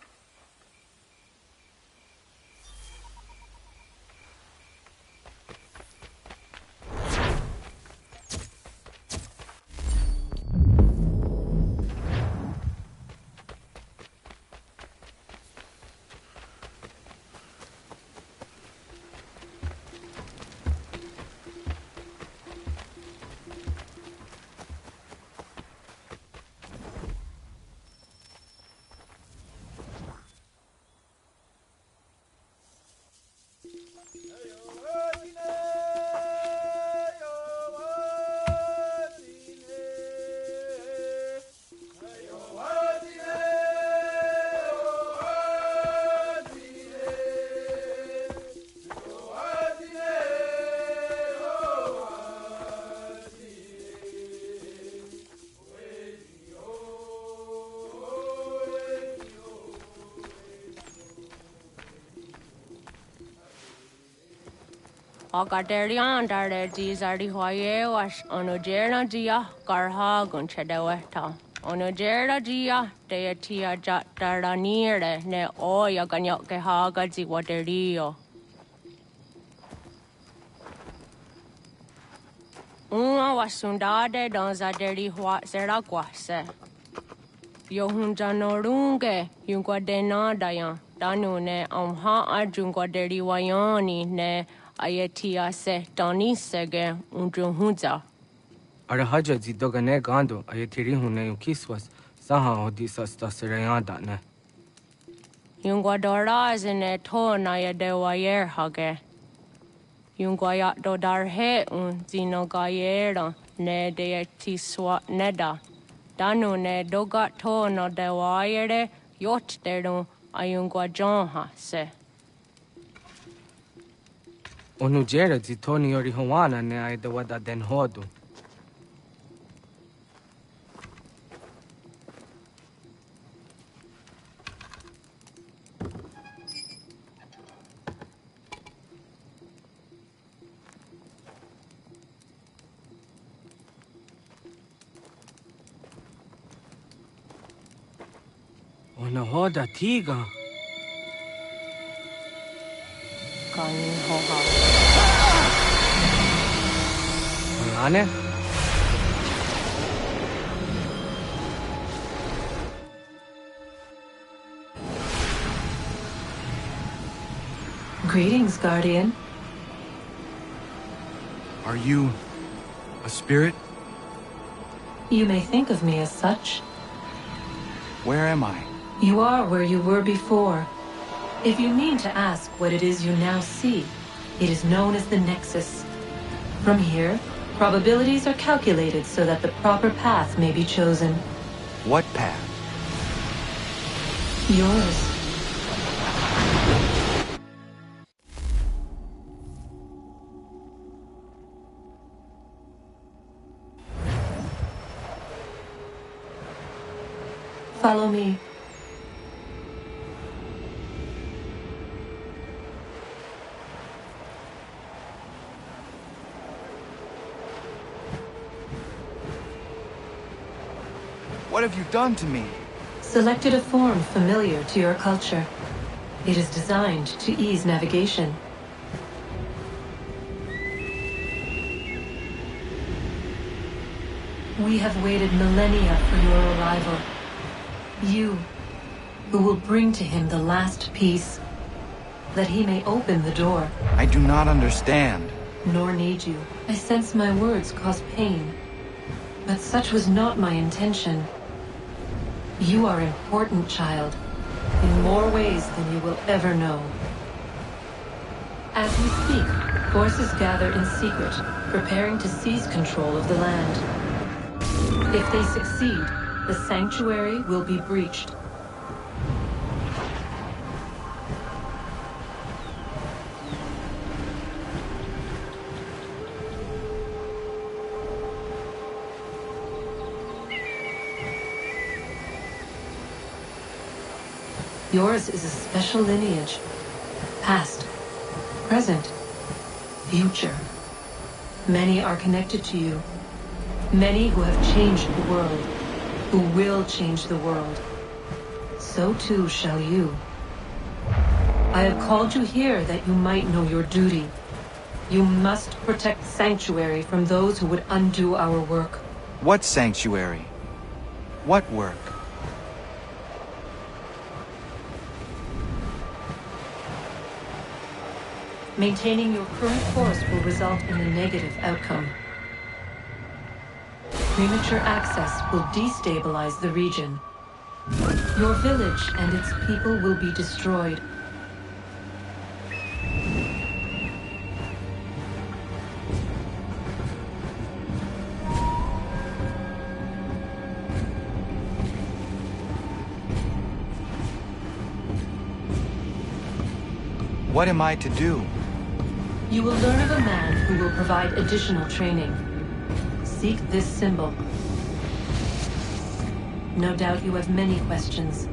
Agaderian dare dizardi hoye was onojera dia garha gunchedeweta. Onojera dia deatia jataranire ne oya ganyoke haga ziwaderio. Una wasundade donzaderi hua seraguase. Yohunjanorunge yungwadena dayan. Danu ne amha ajungwaderi wayani ne Ayatia se Dani sege unjunhuza. Arahaja zidogane gando ayatiri hune ukiswas saha odisa stasirayanda ne. Yungwadora zine to na yadewayer hage. Yungwayat dodarhe zinogayera ne deetiswa neda. Danu ne dogat to no dewayere yot deru ayungwajonha se. Onujera zitoni yori hawana ne aidawada den hodu. Ona hoda tiga. Kanin hoha. Ane? Greetings, Guardian. Are you a spirit? You may think of me as such. Where am I? You are where you were before. If you mean to ask what it is you now see, it is known as the Nexus. From here, probabilities are calculated so that the proper path may be chosen. What path? Yours. Follow me. What have you done to me? Selected a form familiar to your culture. It is designed to ease navigation. We have waited millennia for your arrival. You, who will bring to him the last piece, that he may open the door. I do not understand. Nor need you. I sense my words cause pain. But such was not my intention. You are important, child, in more ways than you will ever know. As we speak, forces gather in secret, preparing to seize control of the land. If they succeed, the sanctuary will be breached. Yours is a special lineage. Past, present, future. Many are connected to you. Many who have changed the world, who will change the world. So too shall you. I have called you here that you might know your duty. You must protect Sanctuary from those who would undo our work. What sanctuary? What work? Maintaining your current course will result in a negative outcome. Premature access will destabilize the region. Your village and its people will be destroyed. What am I to do? You will learn of a man who will provide additional training. Seek this symbol. No doubt you have many questions.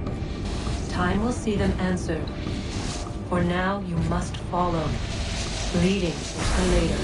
Time will see them answered. For now, you must follow, leading until later.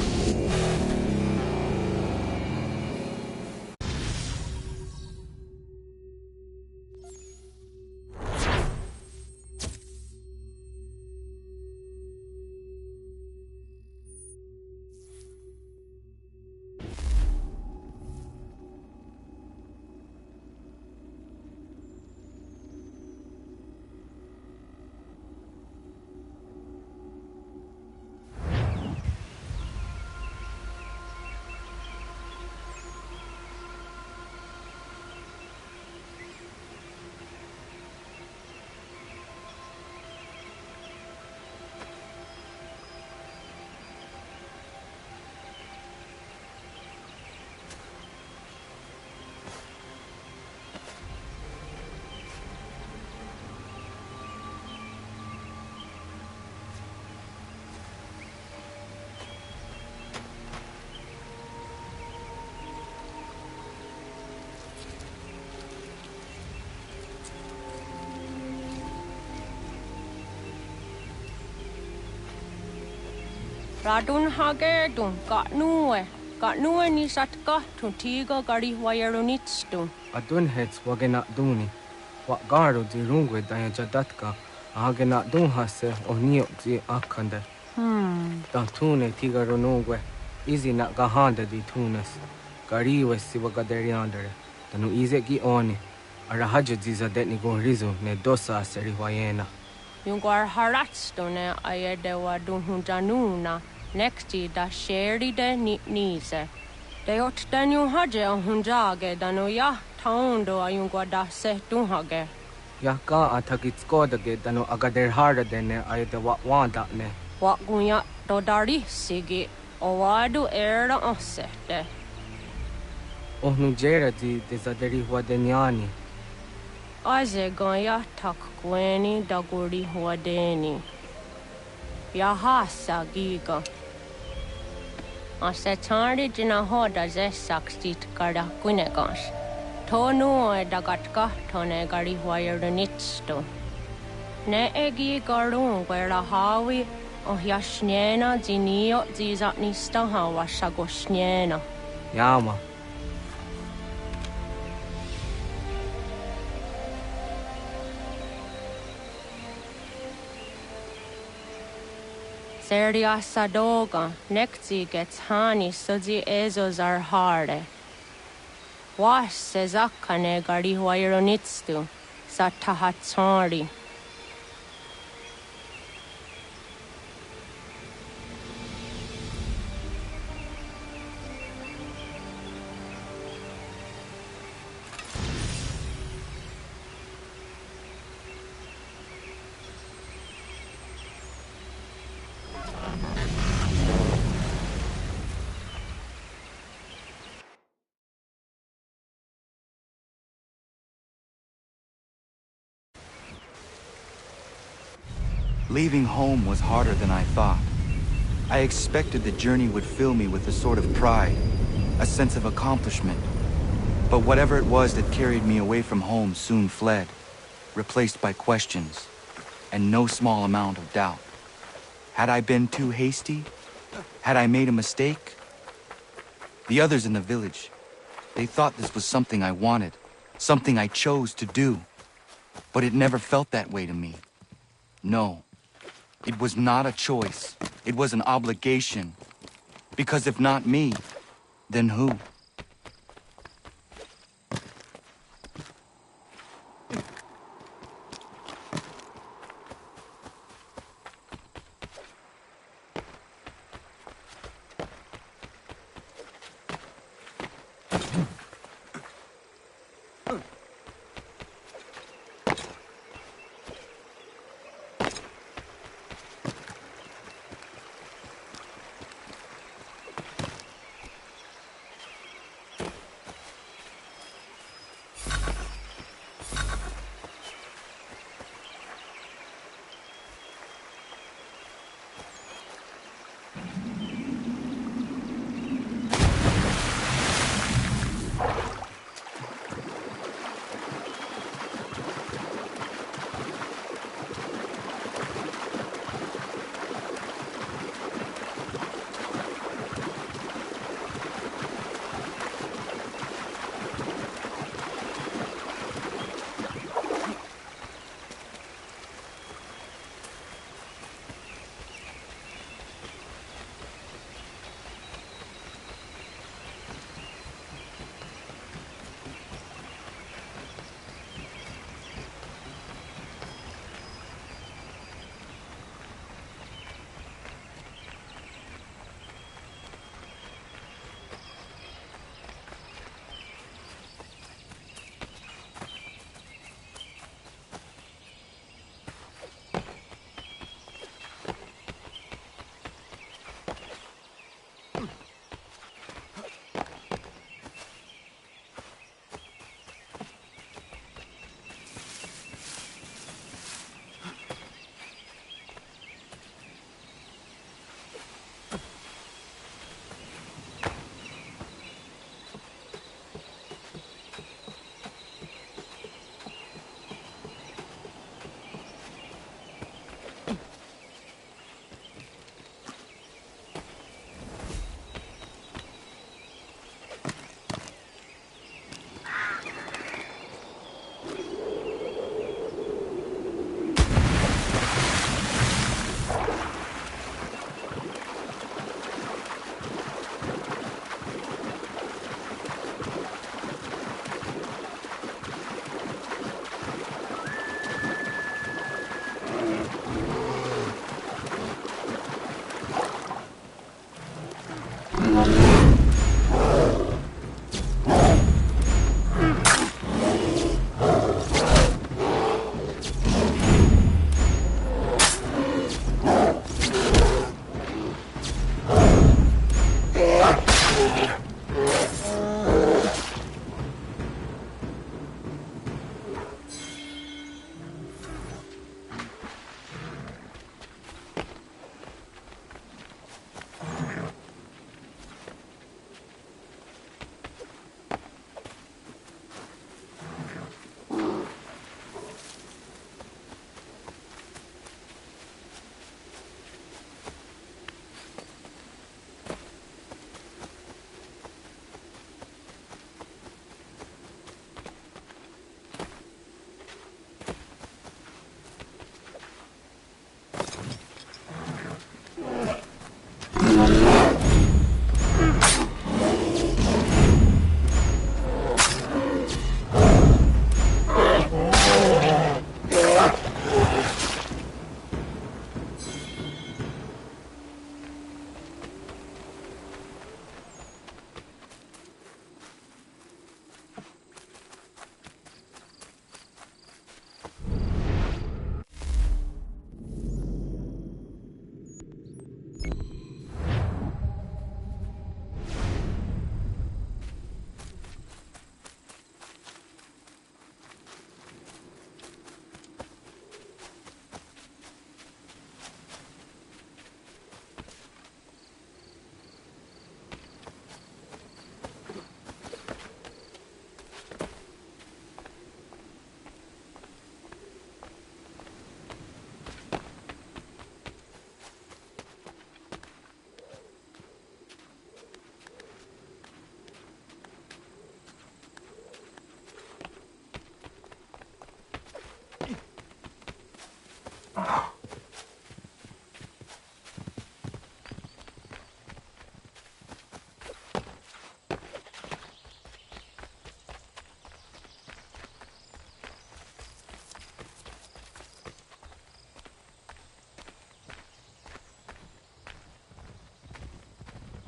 Radun hagerdun, got nuwe ni satka, tuntiga gari wayarunitstun. Adun heads wagena duni. What garo di rungwe daya jadatka, ahage na dunhase o niok di akande. Da tune tiga runungwe, izi na gahanda di tunes. Gariwe siwa gaderiandere, tanu ize gi oni. Arahaja di zadetni go rizu ne dosa seri wayena. Yungar haratstone ayedewa dunhunjanuna, nexti da sheri de nize. De ot danu haje a hunjage danu ya taundo ayungwa da se dunhage. Ya ka atakitskoda danu agader harda dene ayedewa wanda ne. Wat gunya do dari sigi, o wadu era osete. Ohnu jera di zaderi wadenyani. Aze gaya tak kweni daguri huadeni. Yahasa giga. Ase tari jina hoda ze sakstit kada kunegas. Tonu e dagatka tone gari huayernitsto. Ne egi garun gwera hawi o yashnena zinio zizatnista hawa shagoshnena. Yama. Seria sadoga, nekti gets hani suzi ezos are harde. Was sezakane gari huayronitstu, satahatsari. Leaving home was harder than I thought. I expected the journey would fill me with a sort of pride, a sense of accomplishment. But whatever it was that carried me away from home soon fled, replaced by questions, and no small amount of doubt. Had I been too hasty? Had I made a mistake? The others in the village, they thought this was something I wanted, something I chose to do. But it never felt that way to me. No. It was not a choice. It was an obligation. Because if not me, then who?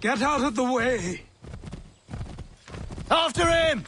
Get out of the way! After him!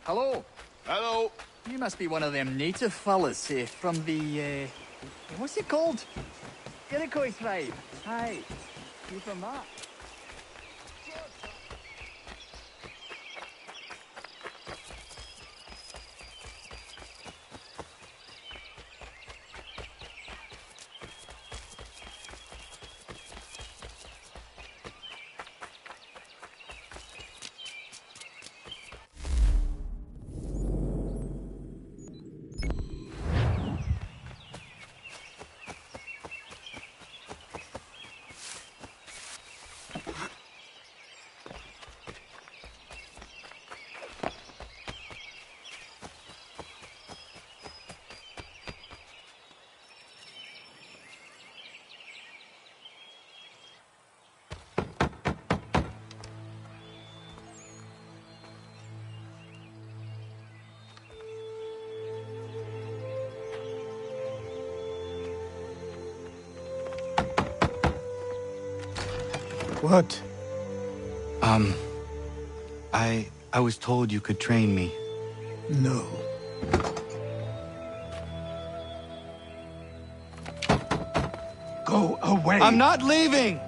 Hello. Hello. You must be one of them native fellas from the, what's it called? Iroquois tribe. Aye. You from that? What? I was told you could train me. No. Go away. I'm not leaving!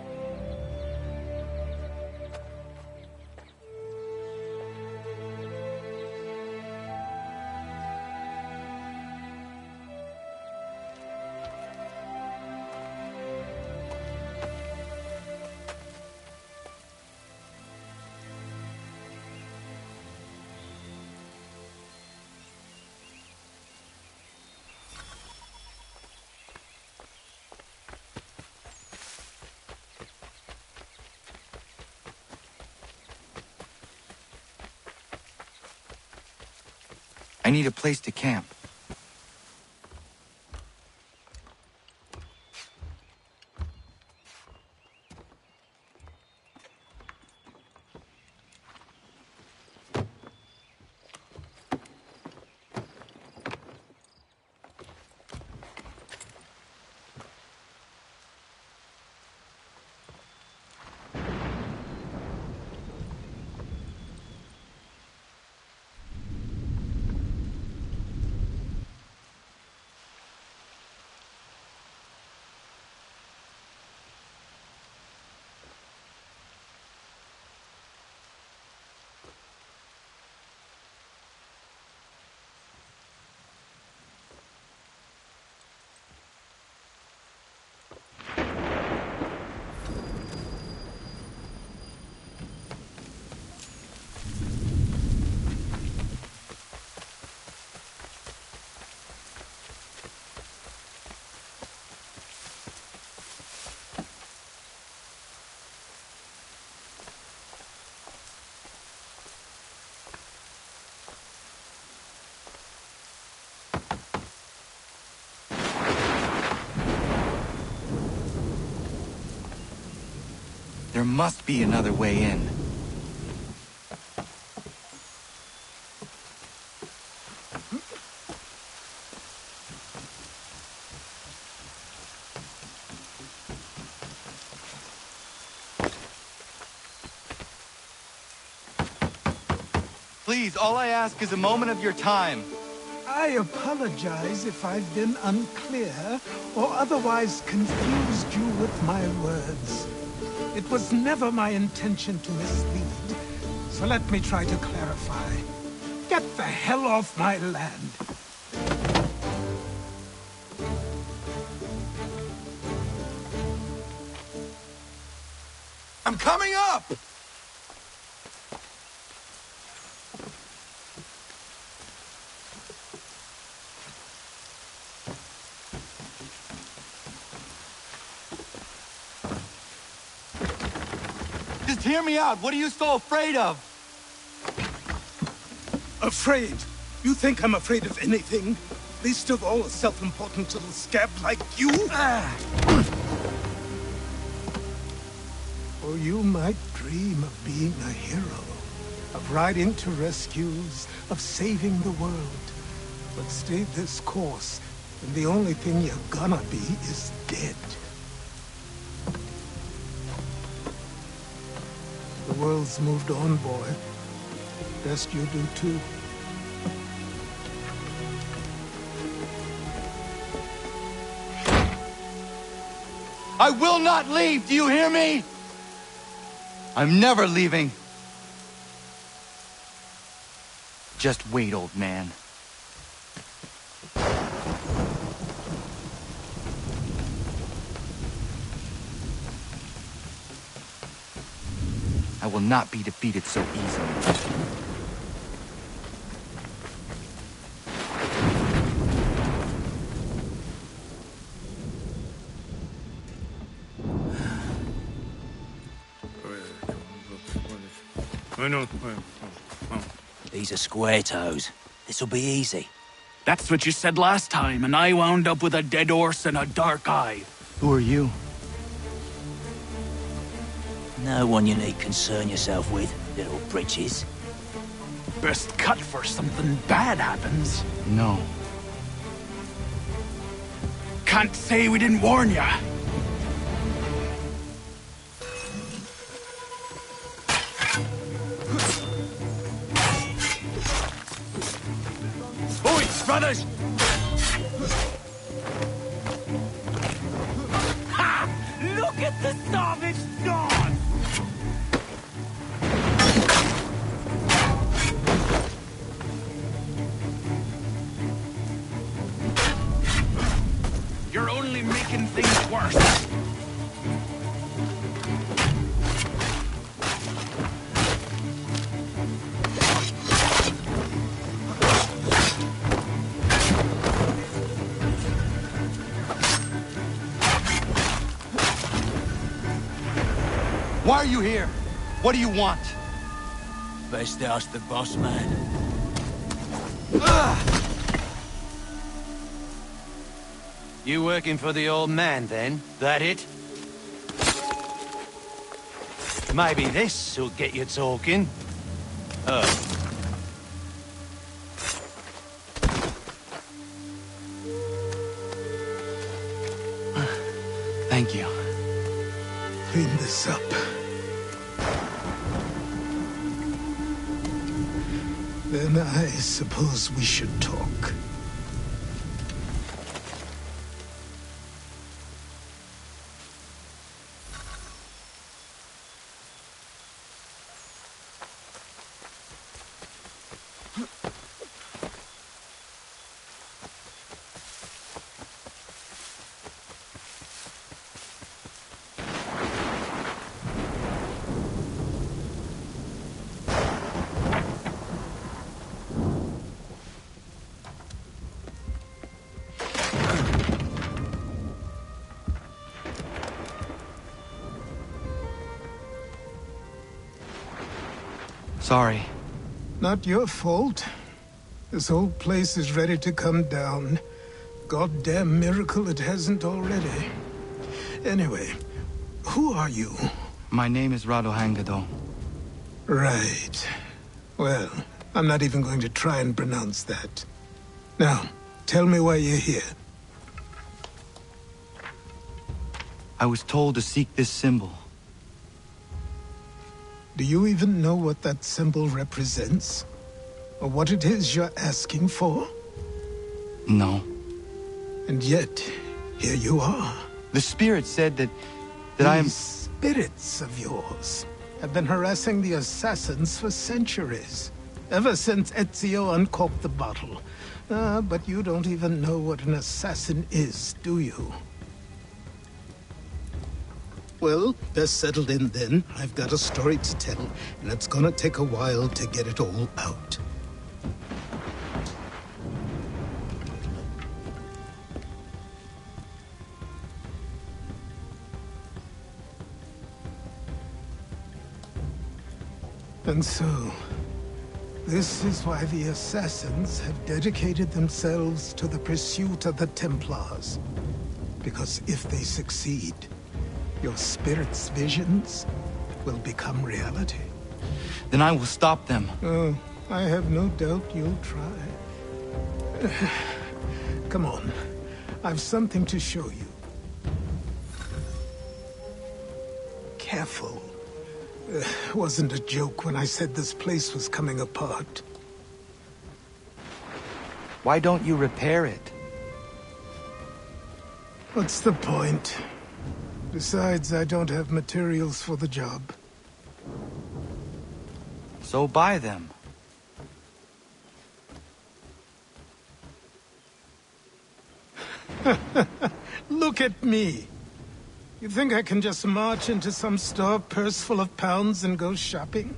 I need a place to camp. There must be another way in. Please, all I ask is a moment of your time. I apologize if I've been unclear or otherwise confused you with my words. It was never my intention to mislead, so let me try to clarify. Get the hell off my land. I'm coming up! Just hear me out. What are you so afraid of? Afraid? You think I'm afraid of anything? Least of all a self-important little scab like you? Or you might dream of being a hero, of riding to rescues, of saving the world. But stay this course, and the only thing you're gonna be is dead. The world's moved on, boy. Best you do too. I will not leave, do you hear me? I'm never leaving. Just wait, old man. I will not be defeated so easily. These are square toes. This'll be easy. That's what you said last time, and I wound up with a dead horse and a dark eye. Who are you? No one you need concern yourself with, little britches. Best cut for something bad happens. No. Can't say we didn't warn ya. Oi, brothers! Ha! Look at the savage dog! You're only making things worse. Why are you here? What do you want? Best ask the boss man. You working for the old man, then? That it? Maybe this'll get you talking. Thank you. Clean this up. Then I suppose we should talk. Sorry. Not your fault. This whole place is ready to come down. Goddamn miracle it hasn't already. Anyway, who are you? My name is Radohangado. Right. Well, I'm not even going to try and pronounce that. Now, tell me why you're here. I was told to seek this symbol. Do you even know what that symbol represents? Or what it is you're asking for? No. And yet, here you are. The spirit said that I am... These spirits of yours have been harassing the assassins for centuries. Ever since Ezio uncorked the bottle. But you don't even know what an assassin is, do you? Well, they're settled in then. I've got a story to tell, and it's gonna take a while to get it all out. And so, this is why the Assassins have dedicated themselves to the pursuit of the Templars. Because if they succeed, your spirit's visions will become reality. Then I will stop them. Oh, I have no doubt you'll try. Come on. I've something to show you. Careful. Wasn't a joke when I said this place was coming apart. Why don't you repair it? What's the point? Besides, I don't have materials for the job. So buy them. Look at me. You think I can just march into some store, purse full of pounds, and go shopping?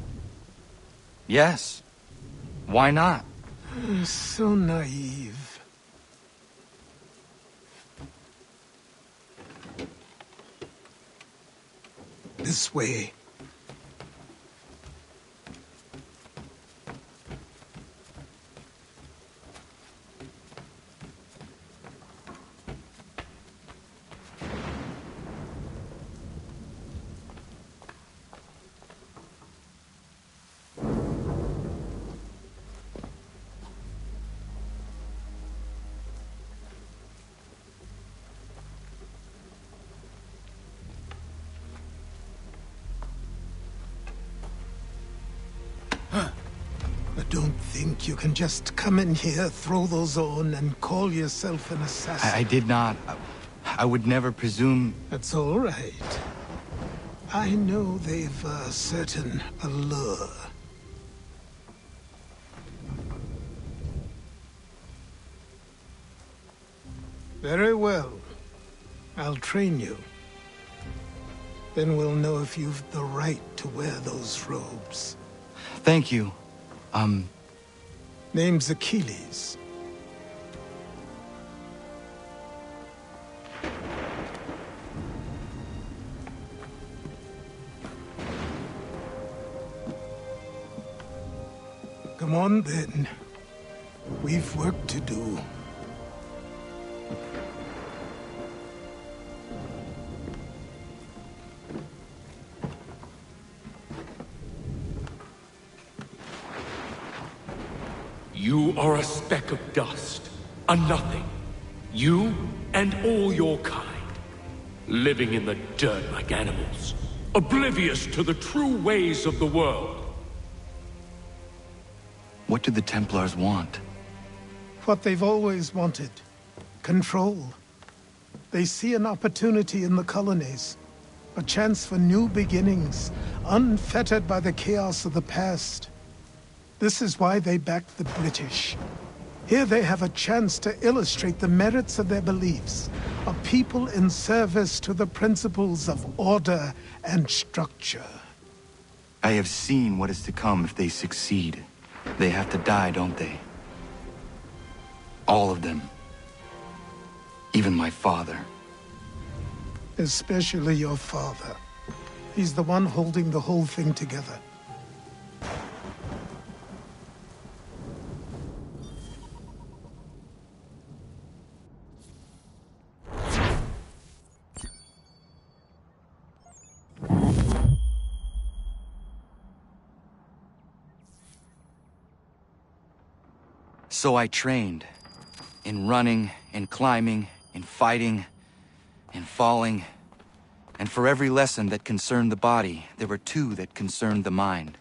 Yes. Why not? So naive. This way. Don't think you can just come in here, throw those on, and call yourself an assassin. I did not. I would never presume... That's all right. I know they've a certain allure. Very well. I'll train you. Then we'll know if you've the right to wear those robes. Thank you. Name's Achilles. Come on, then. We've work to do. You are a speck of dust, a nothing. You and all your kind. Living in the dirt like animals. Oblivious to the true ways of the world. What do the Templars want? What they've always wanted. Control. They see an opportunity in the colonies. A chance for new beginnings, unfettered by the chaos of the past. This is why they backed the British. Here they have a chance to illustrate the merits of their beliefs. A people in service to the principles of order and structure. I have seen what is to come if they succeed. They have to die, don't they? All of them. Even my father. Especially your father. He's the one holding the whole thing together. So I trained. In running, in climbing, in fighting, in falling. And for every lesson that concerned the body, there were two that concerned the mind.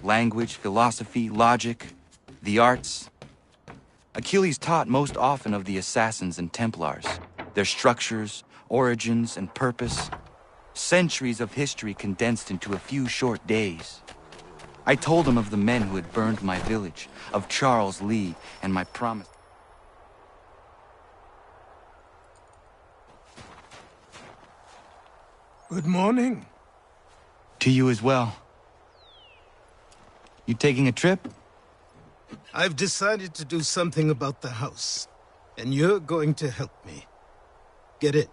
Language, philosophy, logic, the arts. Achilles taught most often of the assassins and Templars, their structures, origins, and purpose. Centuries of history condensed into a few short days. I told him of the men who had burned my village, of Charles Lee, and my promise. Good morning. To you as well. You taking a trip? I've decided to do something about the house, and you're going to help me. Get it?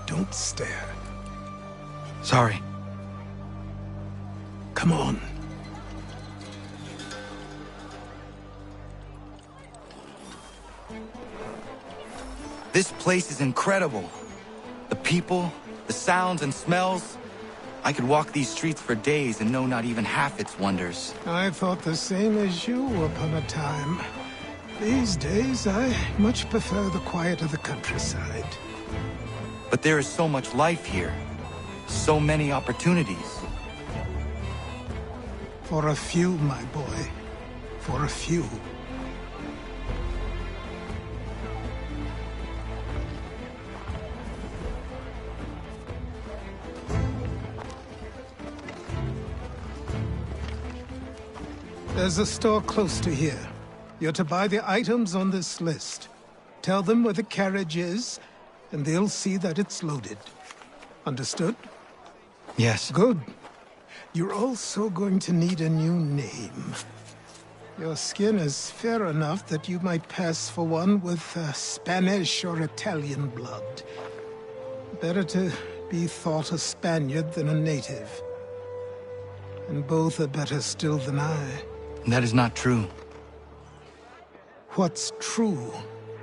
Don't stare. Sorry. Come on. This place is incredible. The people, the sounds and smells. I could walk these streets for days and know not even half its wonders. I thought the same as you upon a time. These days, I much prefer the quiet of the countryside. But there is so much life here. So many opportunities. For a few, my boy. For a few. There's a store close to here. You're to buy the items on this list. Tell them where the carriage is, and they'll see that it's loaded. Understood? Yes. Good. You're also going to need a new name. Your skin is fair enough that you might pass for one with Spanish or Italian blood. Better to be thought a Spaniard than a native. And both are better still than I. That is not true. What's true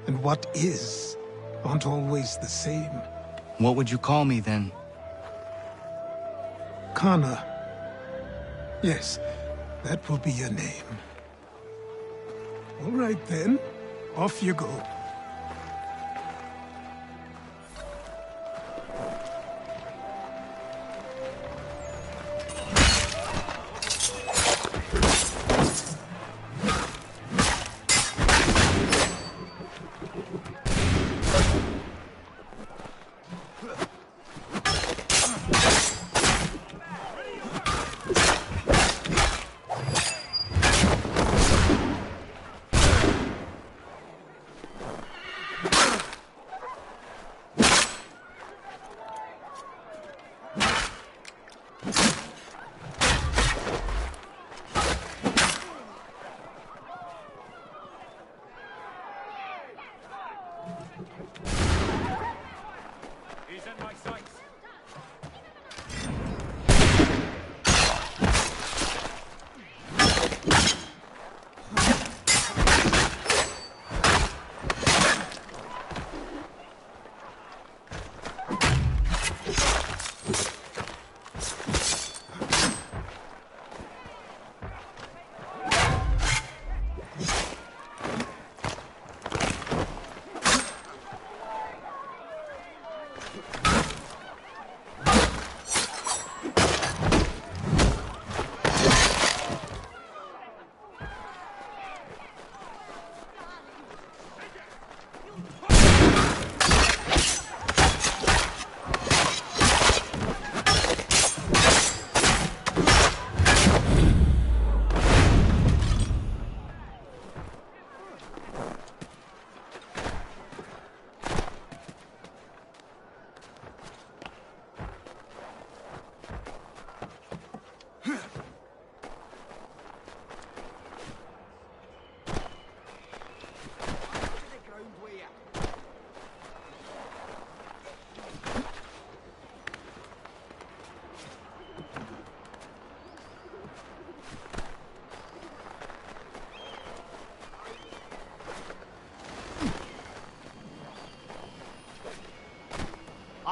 and what is aren't always the same. What would you call me then? Connor. Yes, that will be your name. All right then, off you go.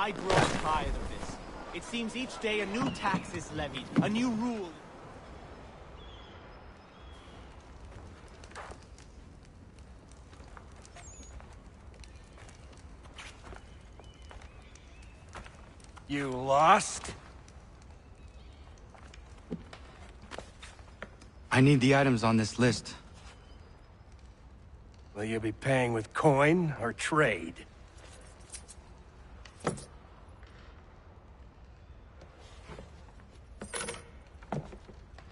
I grow tired of this. It seems each day a new tax is levied, a new rule. You lost? I need the items on this list. Will you be paying with coin or trade?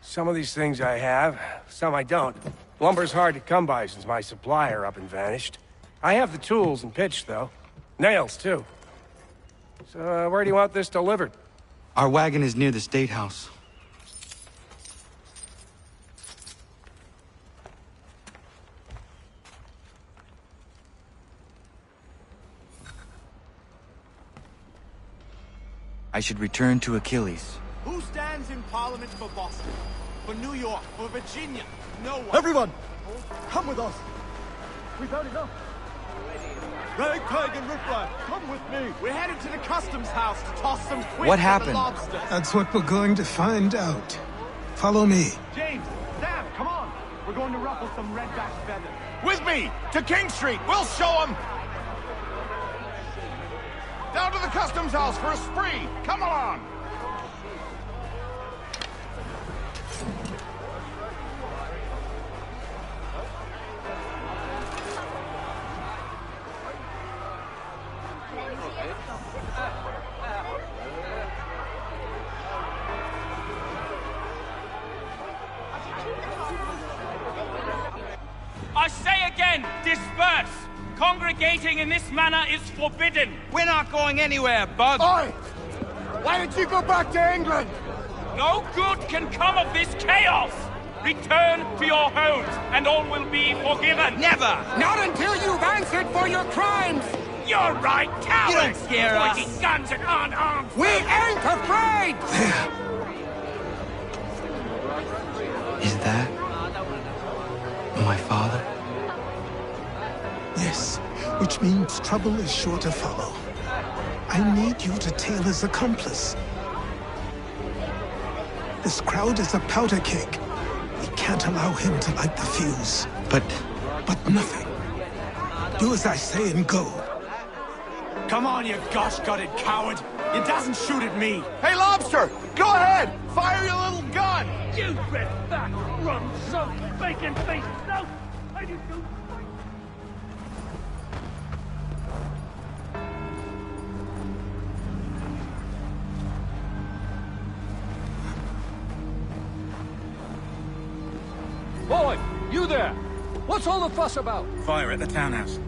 Some of these things I have, some I don't. Lumber's hard to come by since my supplier up and vanished. I have the tools and pitch, though. Nails, too. So, where do you want this delivered? Our wagon is near the State House. I should return to Achilles. Who stands in Parliament for Boston? For New York? For Virginia? No one. Everyone! Come with us! We've had enough! Ragtag and Riffraff, come with me! We're headed to the customs house to toss some quick What happened? lobsters. That's what we're going to find out. Follow me. James, Sam, come on! We're going to ruffle some redback feathers. With me! To King Street! We'll show them! Down to the customs house for a spree! Come along! I say again, disperse! Congregating in this manner is forbidden! We're not going anywhere, Bug! Oi! Why don't you go back to England? No good can come of this chaos! Return to your homes, and all will be forgiven! Never! Not until you've answered for your crimes! You're right, cowards! You don't scare us. Pointing guns at unarmed... We ain't afraid! Is that my father? Yes, which means trouble is sure to follow. I need you to tail his accomplice. This crowd is a powder keg. We can't allow him to light the fuse. But nothing. Do as I say and go. Come on, you gosh-gutted coward! You doesn't shoot at me! Hey, Lobster! Go ahead! Fire your little gun! You red back, rum-soaked, bacon-faced snout! I didn't do... Boy, you there! What's all the fuss about? Fire at the townhouse.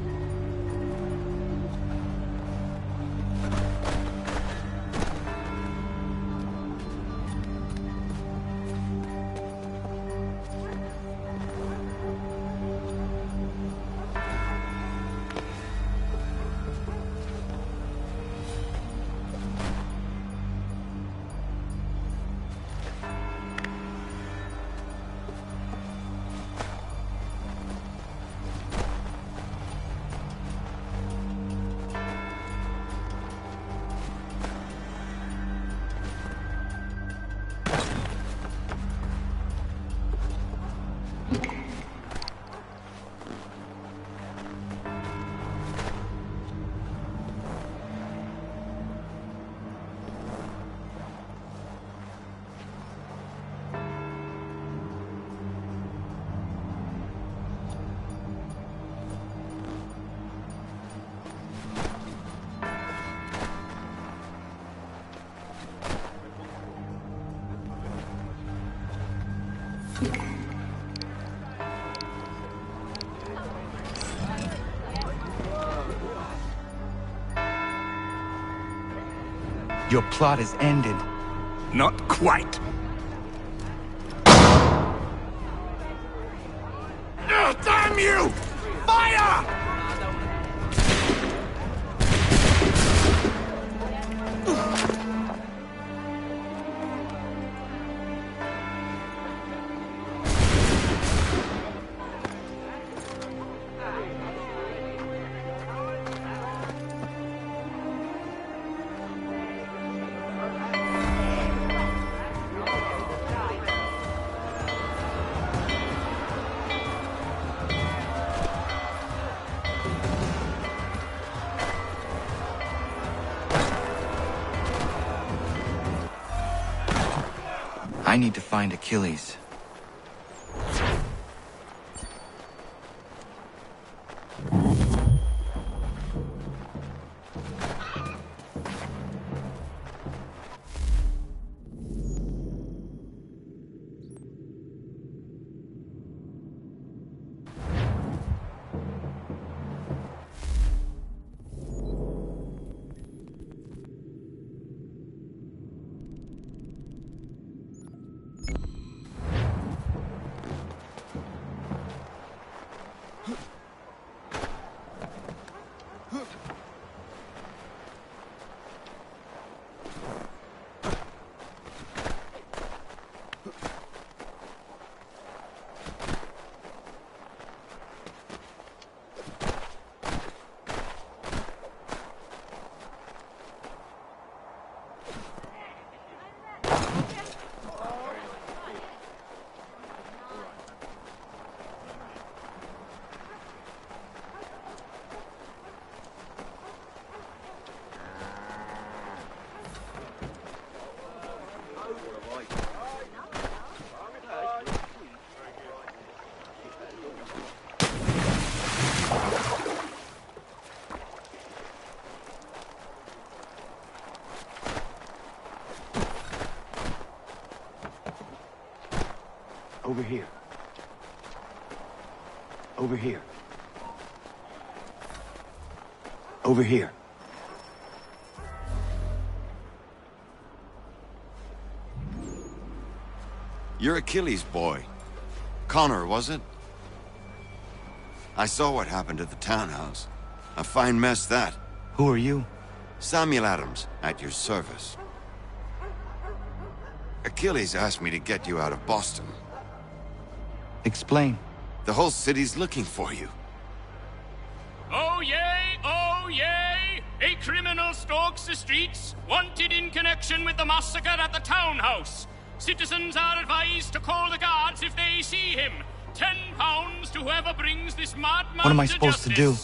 Your plot is ended. Not quite. Damn you! Fire! I need to find Achilles. Over here. Over here. Over here. You're Achilles' boy. Connor, was it? I saw what happened at the townhouse. A fine mess, that. Who are you? Samuel Adams, at your service. Achilles asked me to get you out of Boston. Explain. The whole city's looking for you. Oh yay, oh yay! A criminal stalks the streets, wanted in connection with the massacre at the townhouse. Citizens are advised to call the guards if they see him. £10 to whoever brings this madman What am I supposed to do?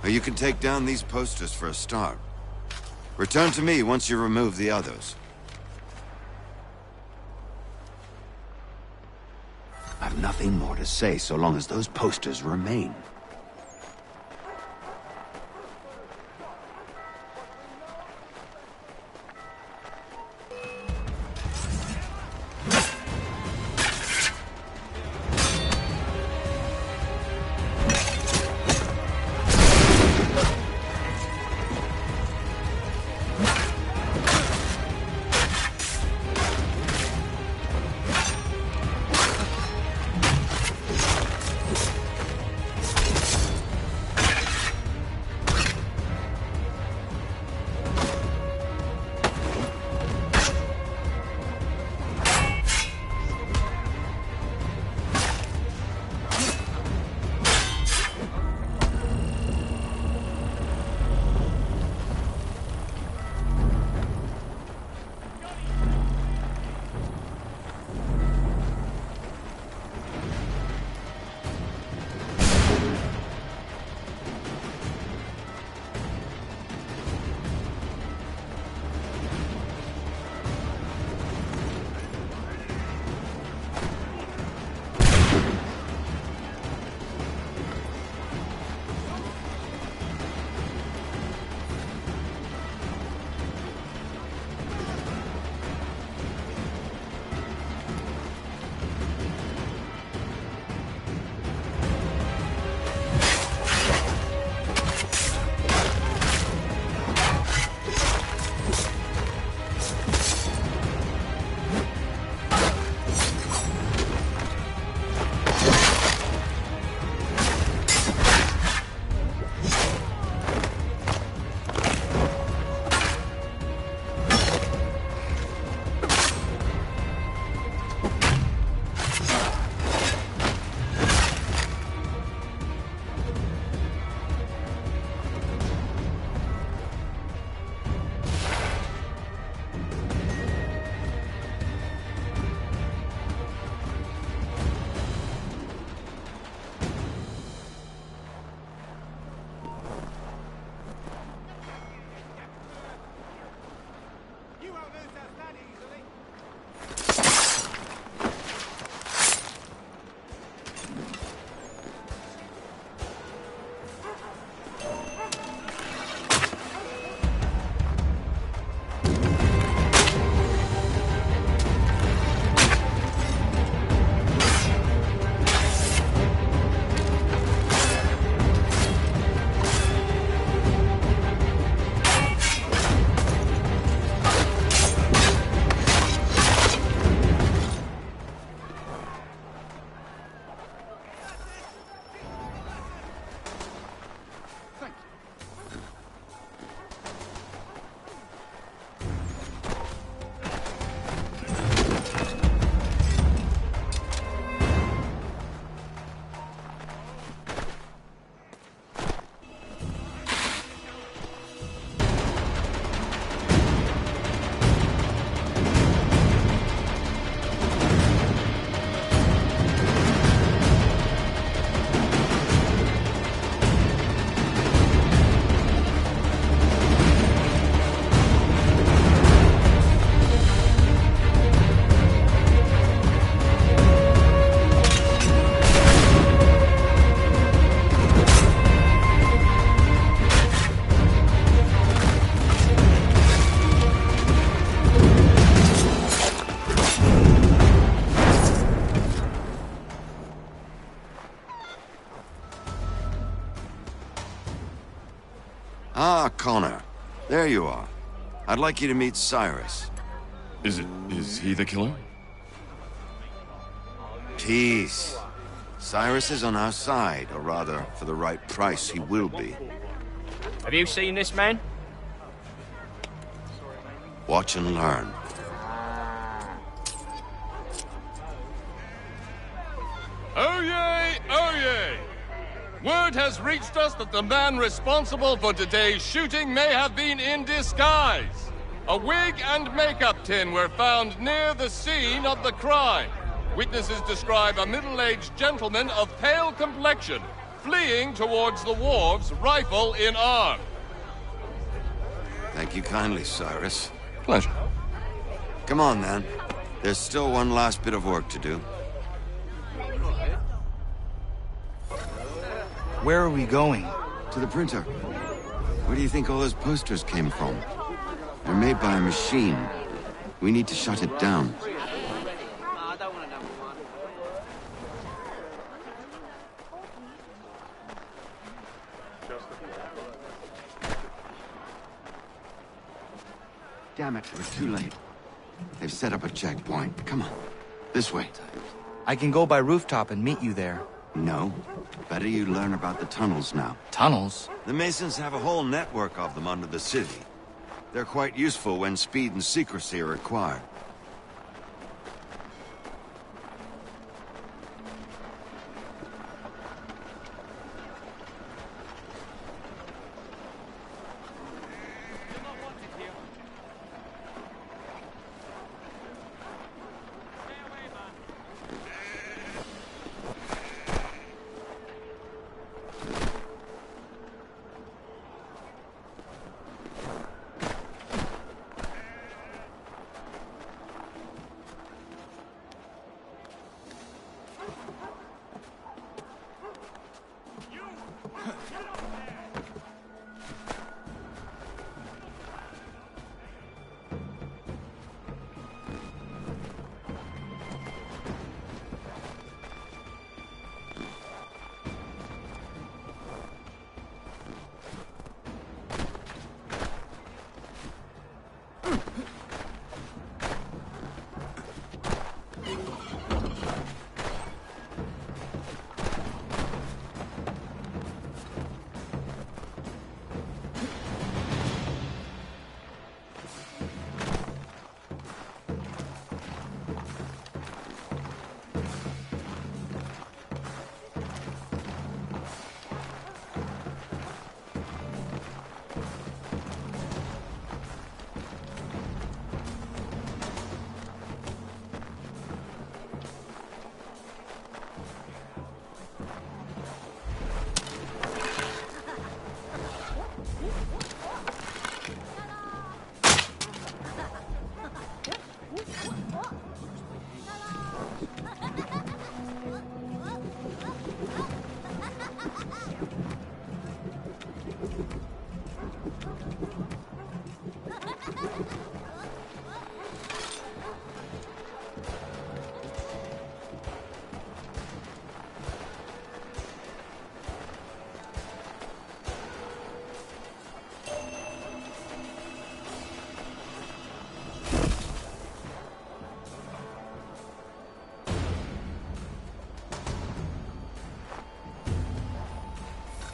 You can take down these posters for a start. Return to me once you remove the others. I've nothing more to say so long as those posters remain. Ah, Connor. There you are. I'd like you to meet Cyrus. Is he the killer? Peace. Cyrus is on our side, or rather, for the right price, he will be. Have you seen this man? Watch and learn. Oh yay! Oh yay! Word has reached us that the man responsible for today's shooting may have been in disguise. A wig and makeup tin were found near the scene of the crime. Witnesses describe a middle-aged gentleman of pale complexion fleeing towards the wharves, rifle in arm. Thank you kindly, Cyrus. Pleasure. Come on, then. There's still one last bit of work to do. Where are we going? To the printer. Where do you think all those posters came from? They're made by a machine. We need to shut it down. Damn it, we're too late. They've set up a checkpoint. Come on. This way. I can go by rooftop and meet you there. No. Better you learn about the tunnels now. Tunnels? The Masons have a whole network of them under the city. They're quite useful when speed and secrecy are required.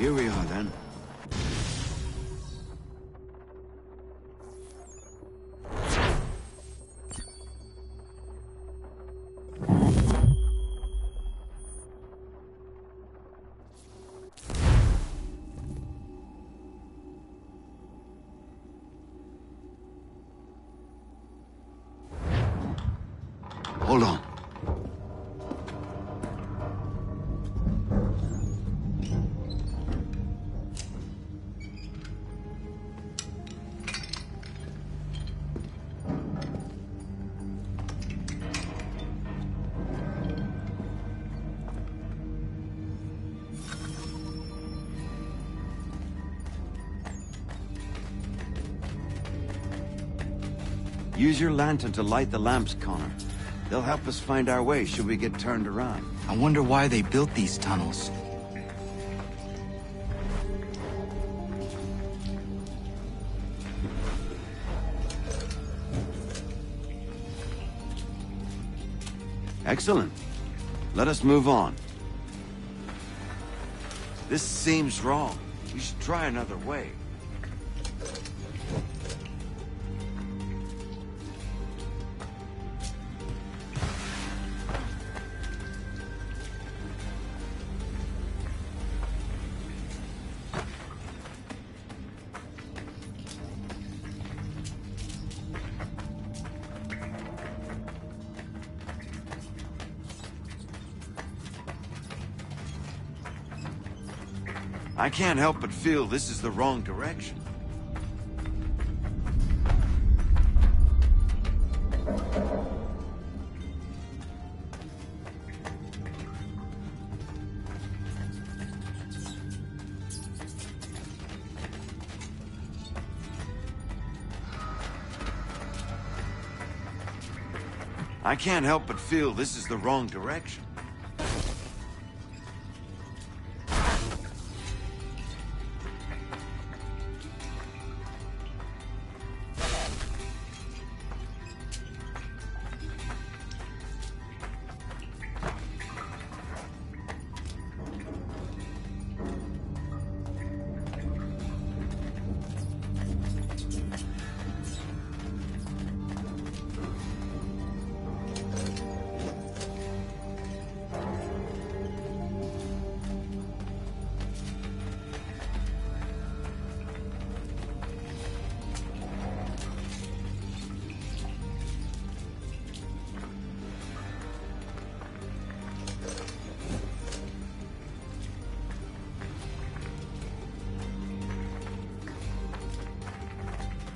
Here we are, then. Hold on. Use your lantern to light the lamps, Connor. They'll help us find our way should we get turned around. I wonder why they built these tunnels. Excellent. Let us move on. This seems wrong. We should try another way. I can't help but feel this is the wrong direction. I can't help but feel this is the wrong direction.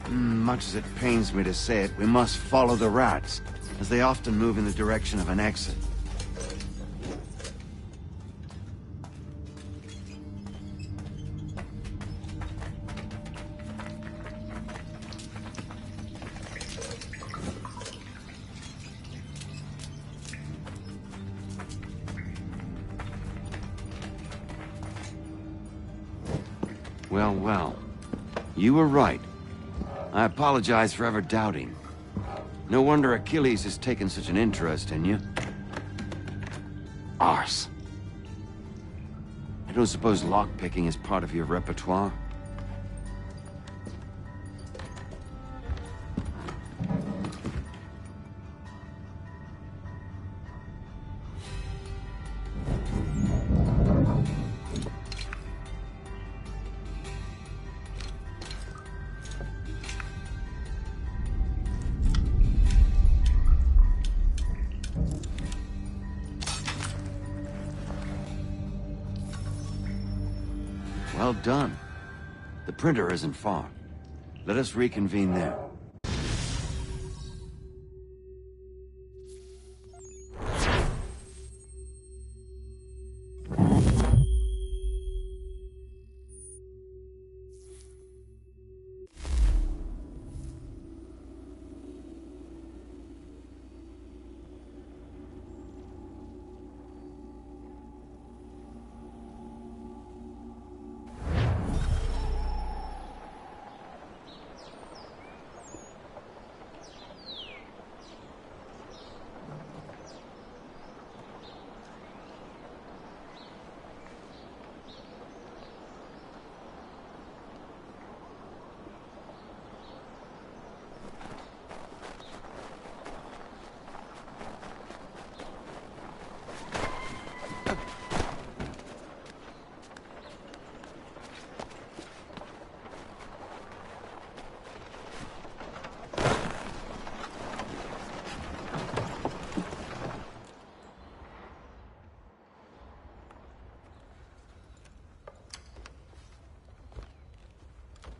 Much as it pains me to say it, we must follow the rats, as they often move in the direction of an exit. Well, well. You were right. I apologize for ever doubting. No wonder Achilles has taken such an interest in you. Arse. I don't suppose lockpicking is part of your repertoire? Well done. The printer isn't far. Let us reconvene there.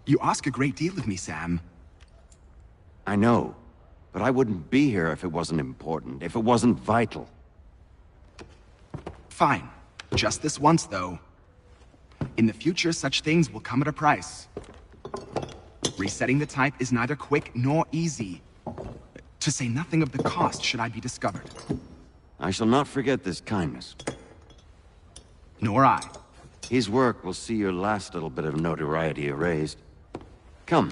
You ask a great deal of me, Sam. I know, but I wouldn't be here if it wasn't important, if it wasn't vital. Fine. Just this once, though. In the future, such things will come at a price. Resetting the type is neither quick nor easy. To say nothing of the cost should I be discovered. I shall not forget this kindness. Nor I. His work will see your last little bit of notoriety erased. Come,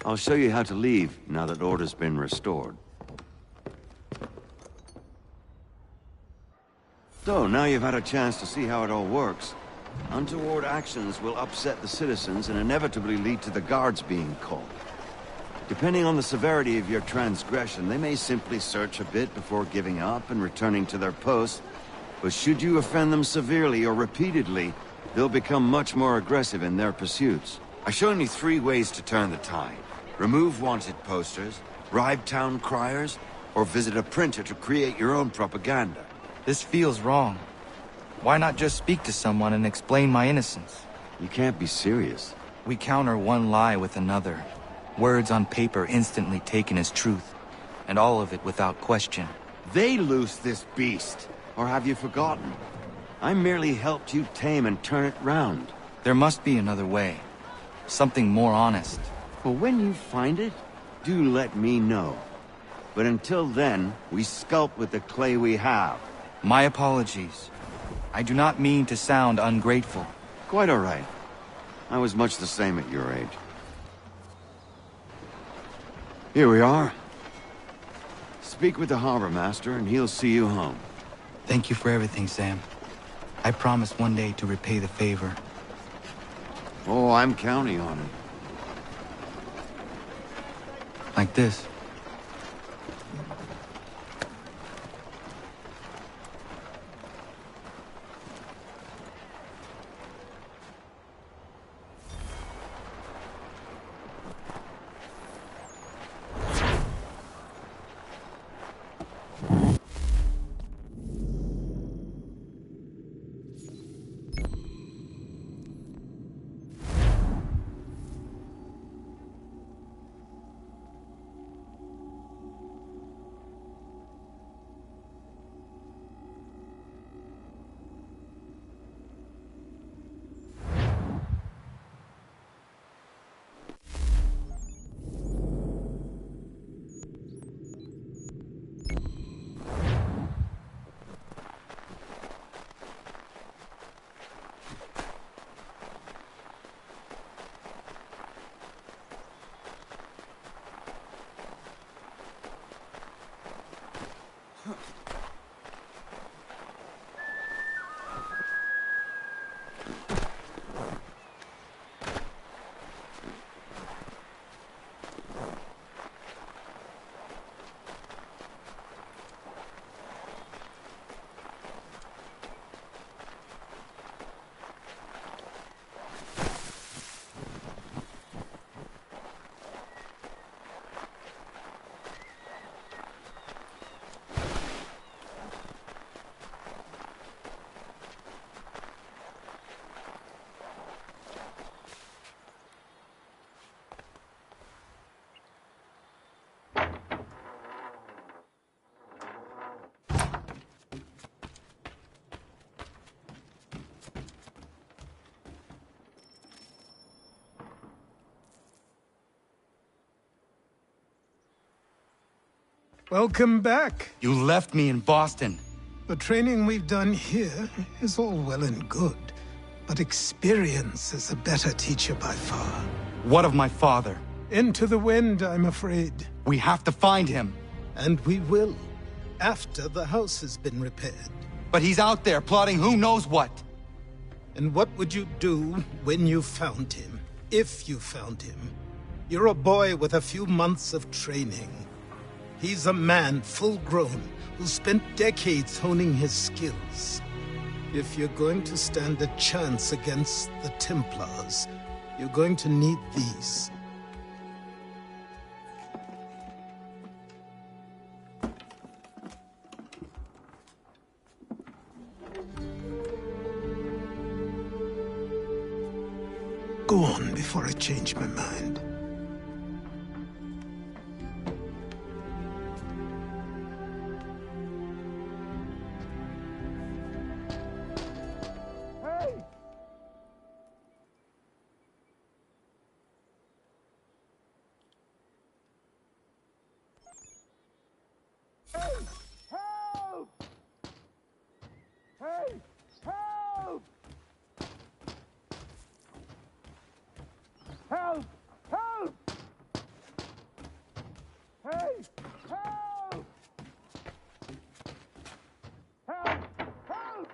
I'll show you how to leave now that order's been restored. So, now you've had a chance to see how it all works. Untoward actions will upset the citizens and inevitably lead to the guards being called. Depending on the severity of your transgression, they may simply search a bit before giving up and returning to their posts. But should you offend them severely or repeatedly, they'll become much more aggressive in their pursuits. I've shown you 3 ways to turn the tide. Remove wanted posters, bribe town criers, or visit a printer to create your own propaganda. This feels wrong. Why not just speak to someone and explain my innocence? You can't be serious. We counter one lie with another. Words on paper instantly taken as truth, and all of it without question. They loose this beast, or have you forgotten? I merely helped you tame and turn it round. There must be another way. Something more honest. Well, when you find it, do let me know. But until then, we sculpt with the clay we have. My apologies. I do not mean to sound ungrateful. Quite all right. I was much the same at your age. Here we are. Speak with the harbor master and he'll see you home. Thank you for everything, Sam. I promise one day to repay the favor. Oh, I'm counting on it. Like this. Welcome back. You left me in Boston. The training we've done here is all well and good, but experience is a better teacher by far. What of my father? Into the wind, I'm afraid. We have to find him. And we will, after the house has been repaired. But he's out there plotting who knows what. And what would you do when you found him? If you found him? You're a boy with a few months of training. He's a man full grown who spent decades honing his skills. If you're going to stand a chance against the Templars, you're going to need these. Go on before I change my mind. Help! Help! Hey! Help! Help! Help!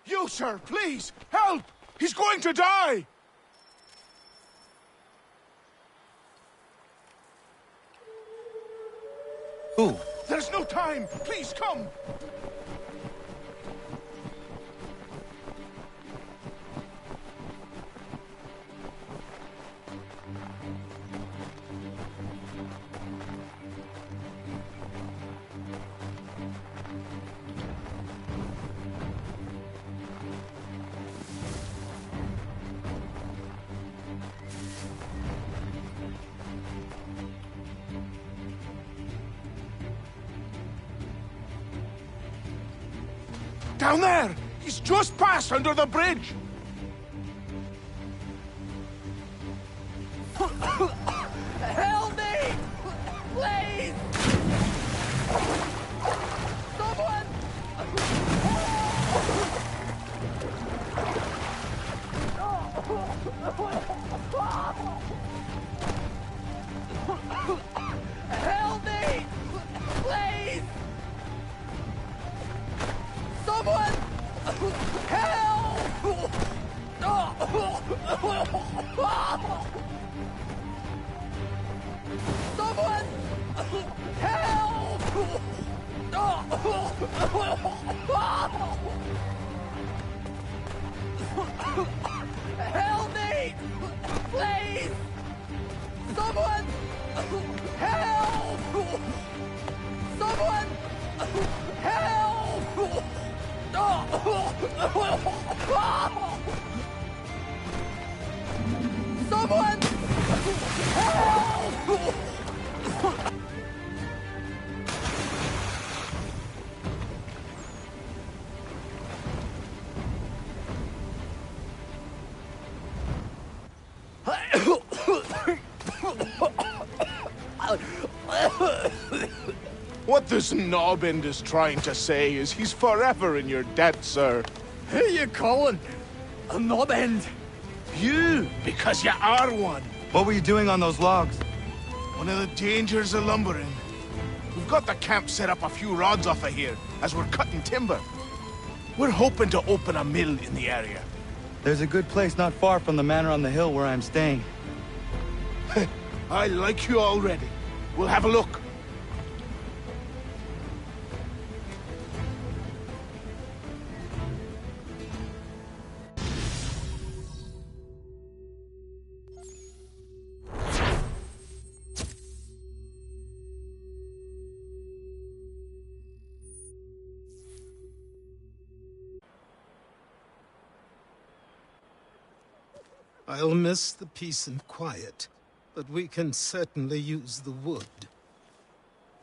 You, sir, please! Help! He's going to die! Who? There's no time! Please, come! Down there! He's just passed under the bridge! Help me! Please! Someone! Help me! Please! Someone! Help! Someone! Help! Help me! Please! Someone! Help! Someone! Help! Someone! Help! What this knobend is trying to say is he's forever in your debt, sir. Who you calling? A knobend? You, because you are one. What were you doing on those logs? One of the dangers of lumbering. We've got the camp set up a few rods off of here, as we're cutting timber. We're hoping to open a mill in the area. There's a good place not far from the manor on the hill where I'm staying. I like you already. We'll have a look. I'll miss the peace and quiet, but we can certainly use the wood.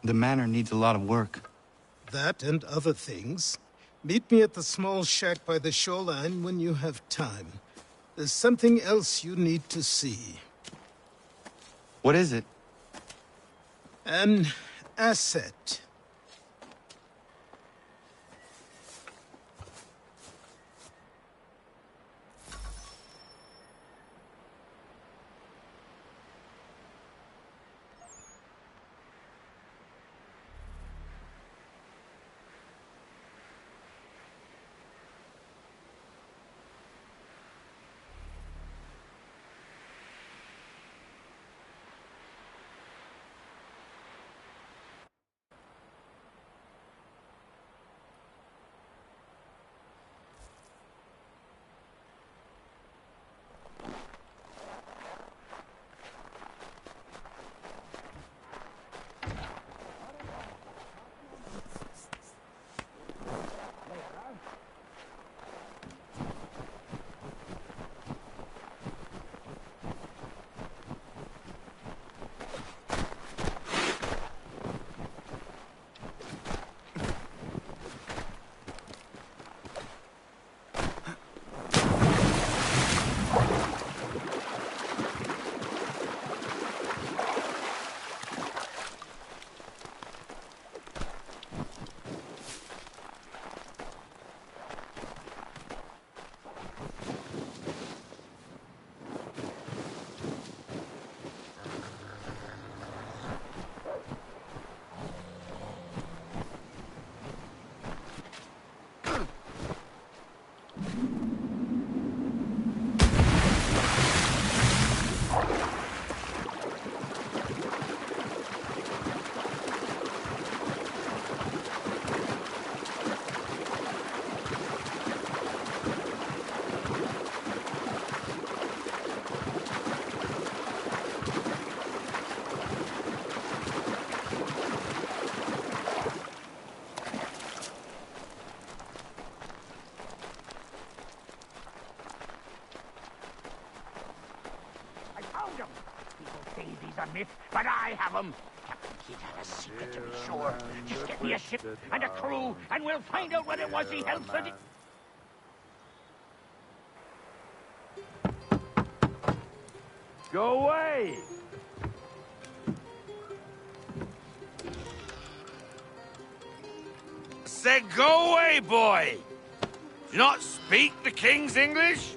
The manor needs a lot of work. That and other things. Meet me at the small shack by the shoreline when you have time. There's something else you need to see. What is it? An asset. but I have them. Captain Keith had a secret to be sure. Just get me a ship and a crew, and we'll find out what it was he held for the... Go away! I said go away, boy! Do you not speak the King's English?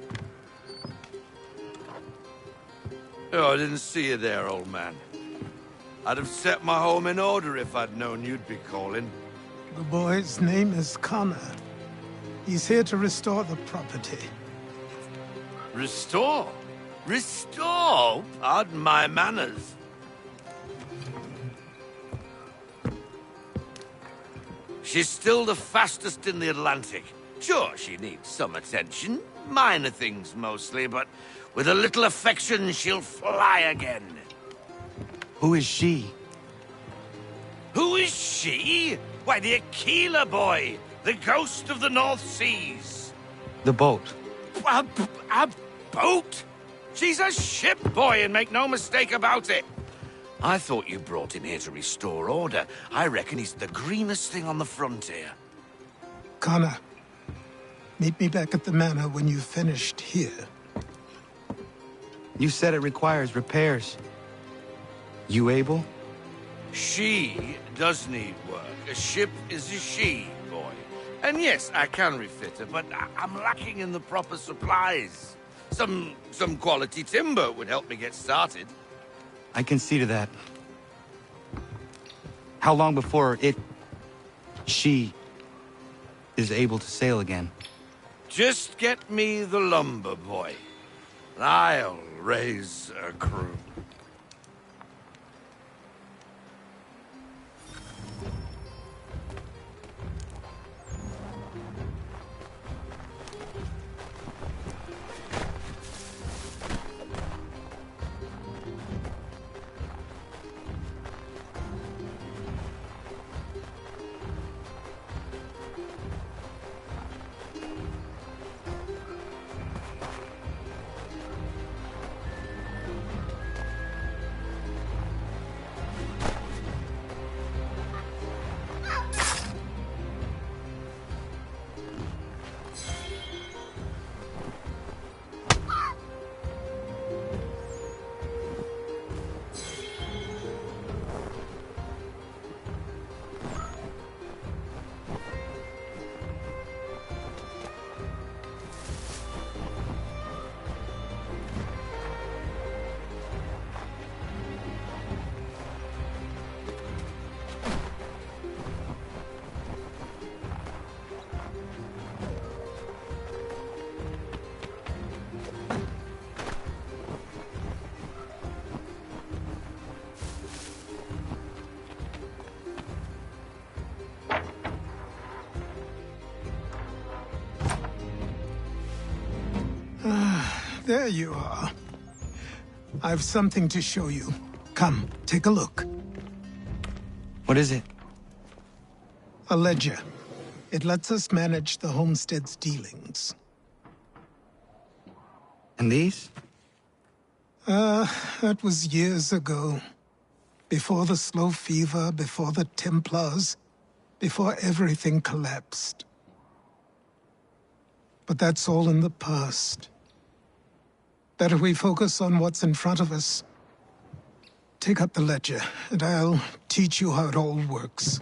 Oh, I didn't see you there, old man. I'd have set my home in order if I'd known you'd be calling. The boy's name is Connor. He's here to restore the property. Restore? Restore? Pardon my manners. She's still the fastest in the Atlantic. Sure, she needs some attention. Minor things mostly, but with a little affection, she'll fly again. Who is she? Who is she? Why, the Aquila boy, the ghost of the North Seas. The boat. A boat? She's a ship, boy, and make no mistake about it. I thought you brought him here to restore order. I reckon he's the greenest thing on the frontier. Connor, meet me back at the manor when you've finished here. You said it requires repairs. You able? She does need work. A ship is a she, boy. And yes, I can refit her, but I'm lacking in the proper supplies. Some quality timber would help me get started. I can see to that. How long before she is able to sail again? Just get me the lumber, boy. I'll raise a crew. There you are. I've something to show you. Come, take a look. What is it? A ledger. It lets us manage the homestead's dealings. And these? That was years ago. Before the slow fever, before the Templars, before everything collapsed. But that's all in the past. Better we focus on what's in front of us. Take up the ledger, and I'll teach you how it all works.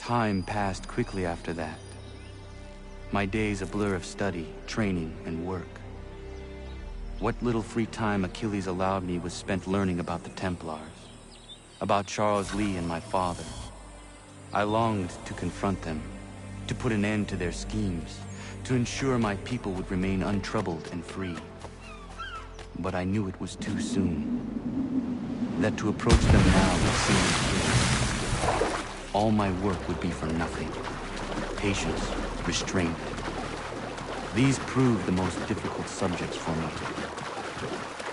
Time passed quickly after that. My days a blur of study, training, and work. What little free time Achilles allowed me was spent learning about the Templars, about Charles Lee and my father. I longed to confront them, to put an end to their schemes, to ensure my people would remain untroubled and free. But I knew it was too soon, that to approach them now would seem foolish. All my work would be for nothing. Patience, restraint. These proved the most difficult subjects for me.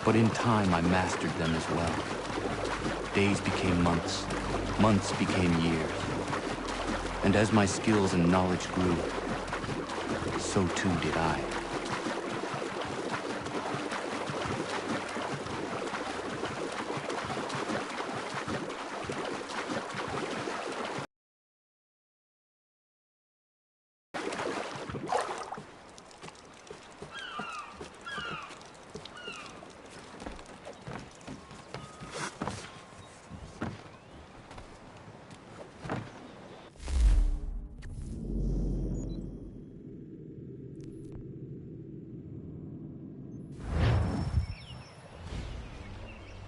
But in time, I mastered them as well. Days became months, months became years. And as my skills and knowledge grew, so too did I.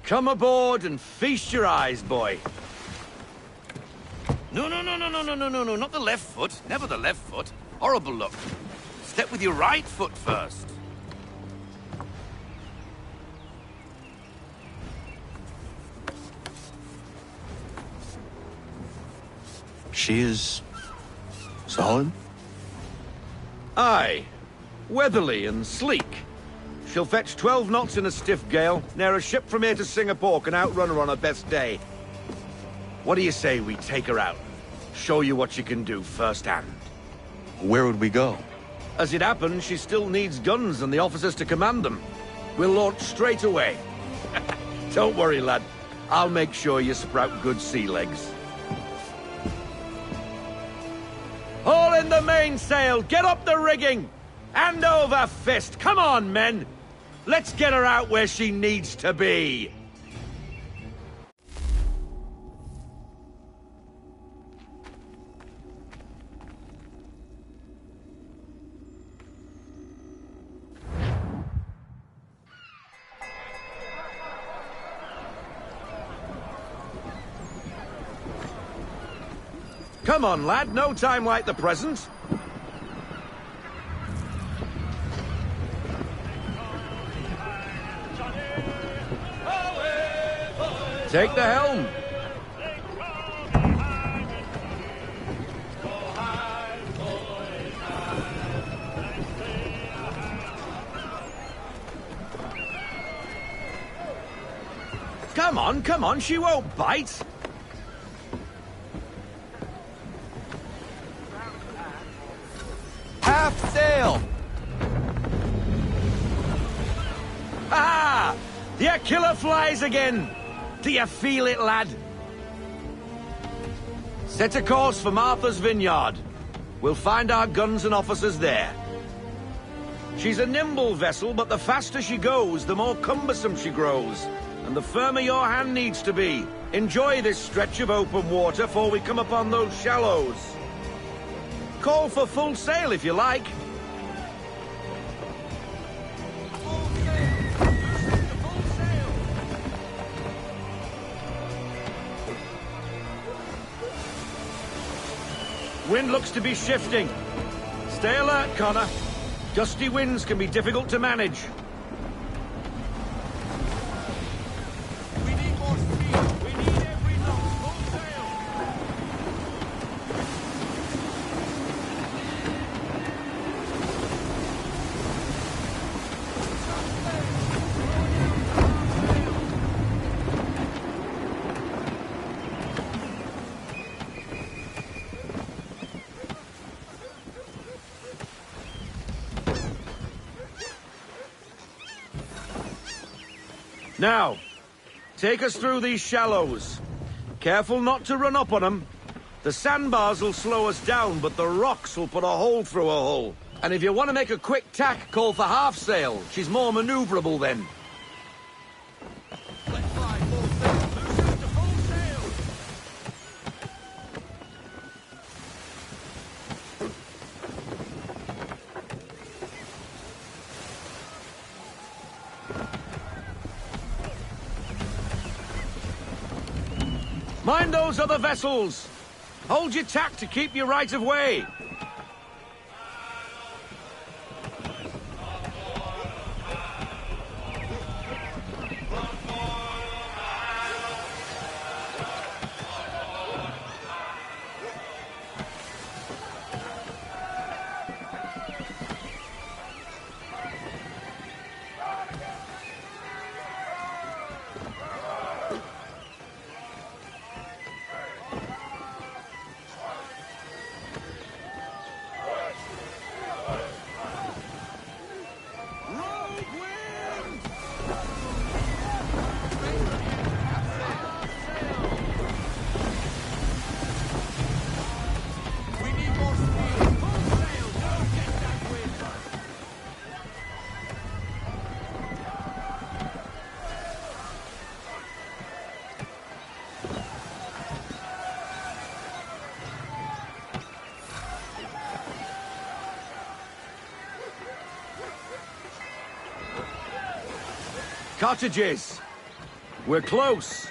Come aboard and feast your eyes, boy. No, not the left foot. Never the left foot. Horrible look. Step with your right foot first. She is... solid? Aye. Weatherly and sleek. She'll fetch 12 knots in a stiff gale, near a ship from here to Singapore can outrun her on her best day. What do you say we take her out? Show you what she can do firsthand. Where would we go? As it happens, she still needs guns and the officers to command them. We'll launch straight away. Don't worry, lad. I'll make sure you sprout good sea legs. Haul in the mainsail! Get up the rigging! Hand over fist! Come on, men! Let's get her out where she needs to be! Come on, lad. No time like the present. Take the helm. Come on, she won't bite. Half sail! Ah! The killer flies again! Do you feel it, lad? Set a course for Martha's Vineyard. We'll find our guns and officers there. She's a nimble vessel, but the faster she goes, the more cumbersome she grows. And the firmer your hand needs to be. Enjoy this stretch of open water before we come upon those shallows. Call for full sail if you like. Wind looks to be shifting. Stay alert, Connor. Gusty winds can be difficult to manage. We need more speed. We need every knot. Full sail. Now, take us through these shallows. Careful not to run up on them. The sandbars will slow us down, but the rocks will put a hole through a hull. And if you want to make a quick tack, call for half sail. She's more maneuverable then. Mind those other vessels! Hold your tack to keep your right of way! Cottages! We're close!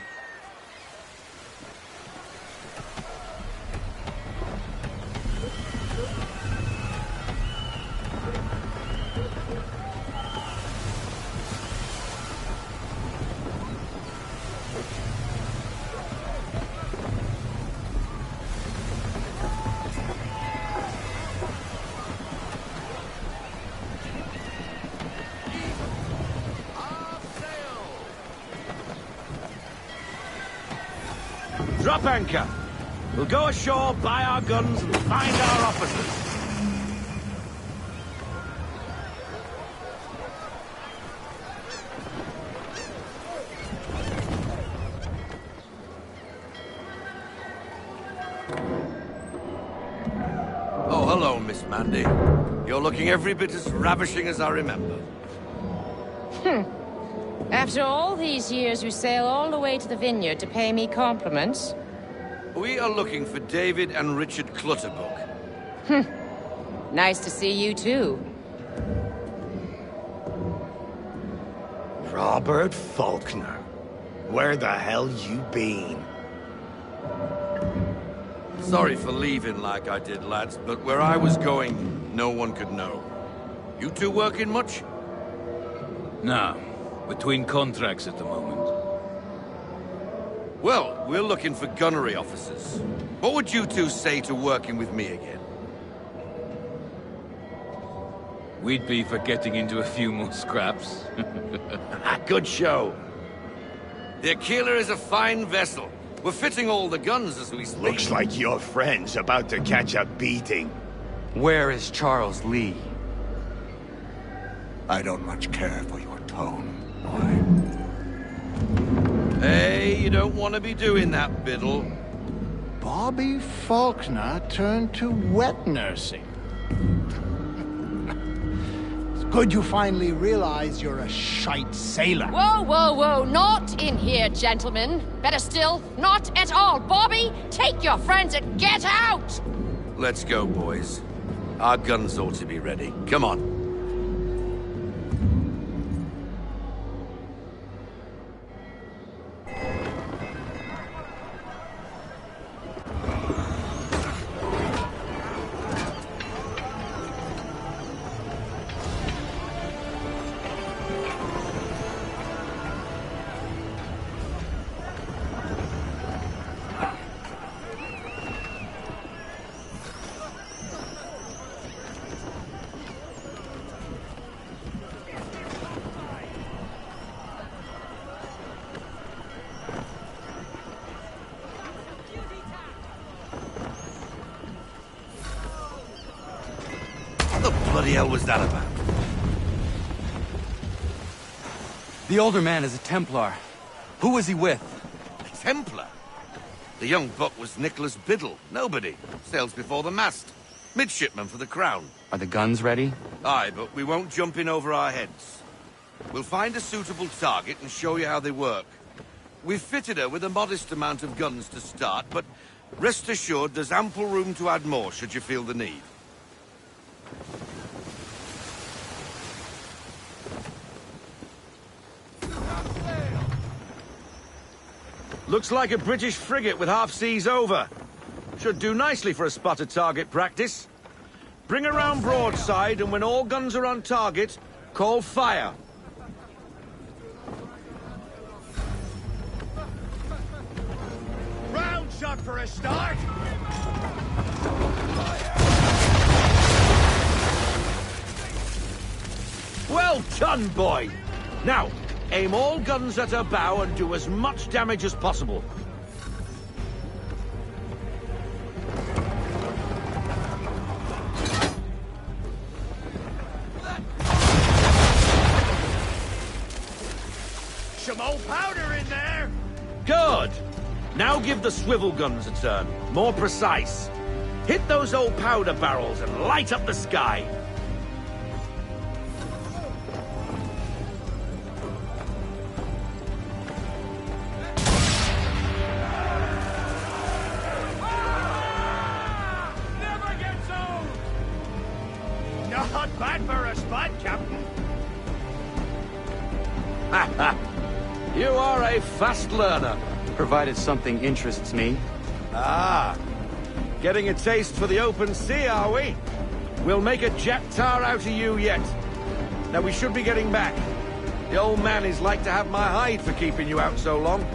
Drop anchor. We'll go ashore, buy our guns, and find our officers. Oh, hello, Miss Mandy. You're looking every bit as ravishing as I remember. After all these years, you sail all the way to the vineyard to pay me compliments? We are looking for David and Richard Clutterbuck. Nice to see you, too. Robert Faulkner. Where the hell you been? Sorry for leaving like I did, lads, but where I was going, no one could know. You two working much? No. Between contracts at the moment. Well, we're looking for gunnery officers. What would you two say to working with me again? We'd be for getting into a few more scraps. Good show. The Aquila is a fine vessel. We're fitting all the guns as we speak. Looks like your friend's about to catch a beating. Where is Charles Lee? I don't much care for your tone. Hey, you don't want to be doing that, Biddle. Bobby Faulkner turned to wet nursing. It's good you finally realize you're a shite sailor. Whoa, whoa, whoa, not in here, gentlemen. Better still, not at all. Bobby, take your friends and get out! Let's go, boys. Our guns ought to be ready. Come on. What the bloody hell was that about? The older man is a Templar. Who was he with? A Templar? The young buck was Nicholas Biddle. Nobody. Sails before the mast. Midshipman for the Crown. Are the guns ready? Aye, but we won't jump in over our heads. We'll find a suitable target and show you how they work. We've fitted her with a modest amount of guns to start, but rest assured there's ample room to add more should you feel the need. Looks like a British frigate with half seas over. Should do nicely for a spotted target practice. Bring around broadside, and when all guns are on target, call fire. Round shot for a start! Well done, boy! Now, aim all guns at her bow and do as much damage as possible. Some old powder in there! Good! Now give the swivel guns a turn. More precise. Hit those old powder barrels and light up the sky. Not bad for a spot, Captain. You are a fast learner. Provided something interests me. Ah, getting a taste for the open sea, are we? We'll make a jack tar out of you yet. Now we should be getting back. The old man is like to have my hide for keeping you out so long.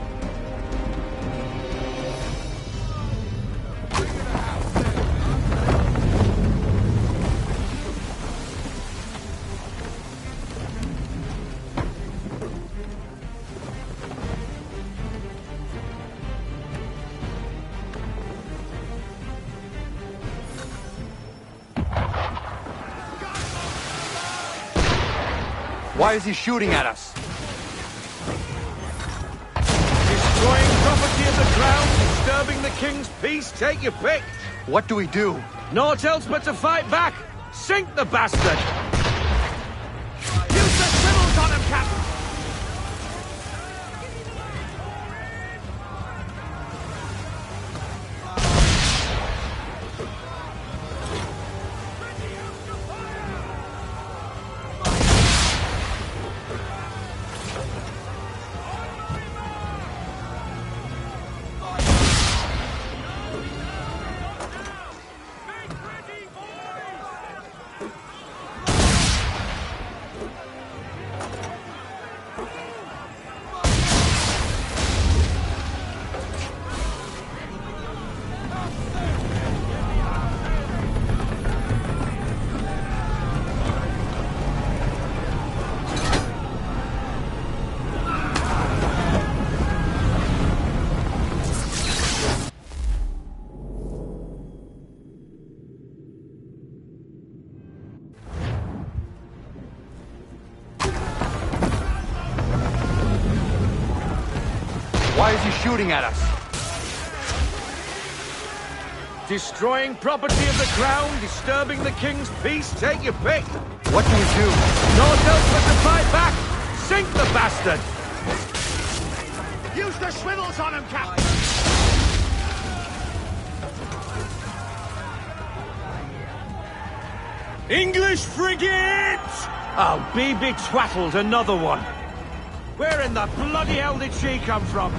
Why is he shooting at us? Destroying property of the crown, disturbing the king's peace, take your pick. What do we do? Naught else but to fight back. Sink the bastard! Use the swivels on him, Captain! Why is he shooting at us? Destroying property of the crown, disturbing the king's peace, take your pick. What do we do? Naught else but to fight back. Sink the bastard! Use the swivels on him, Captain! English frigate! I'll be betwattled, another one. Where in the bloody hell did she come from?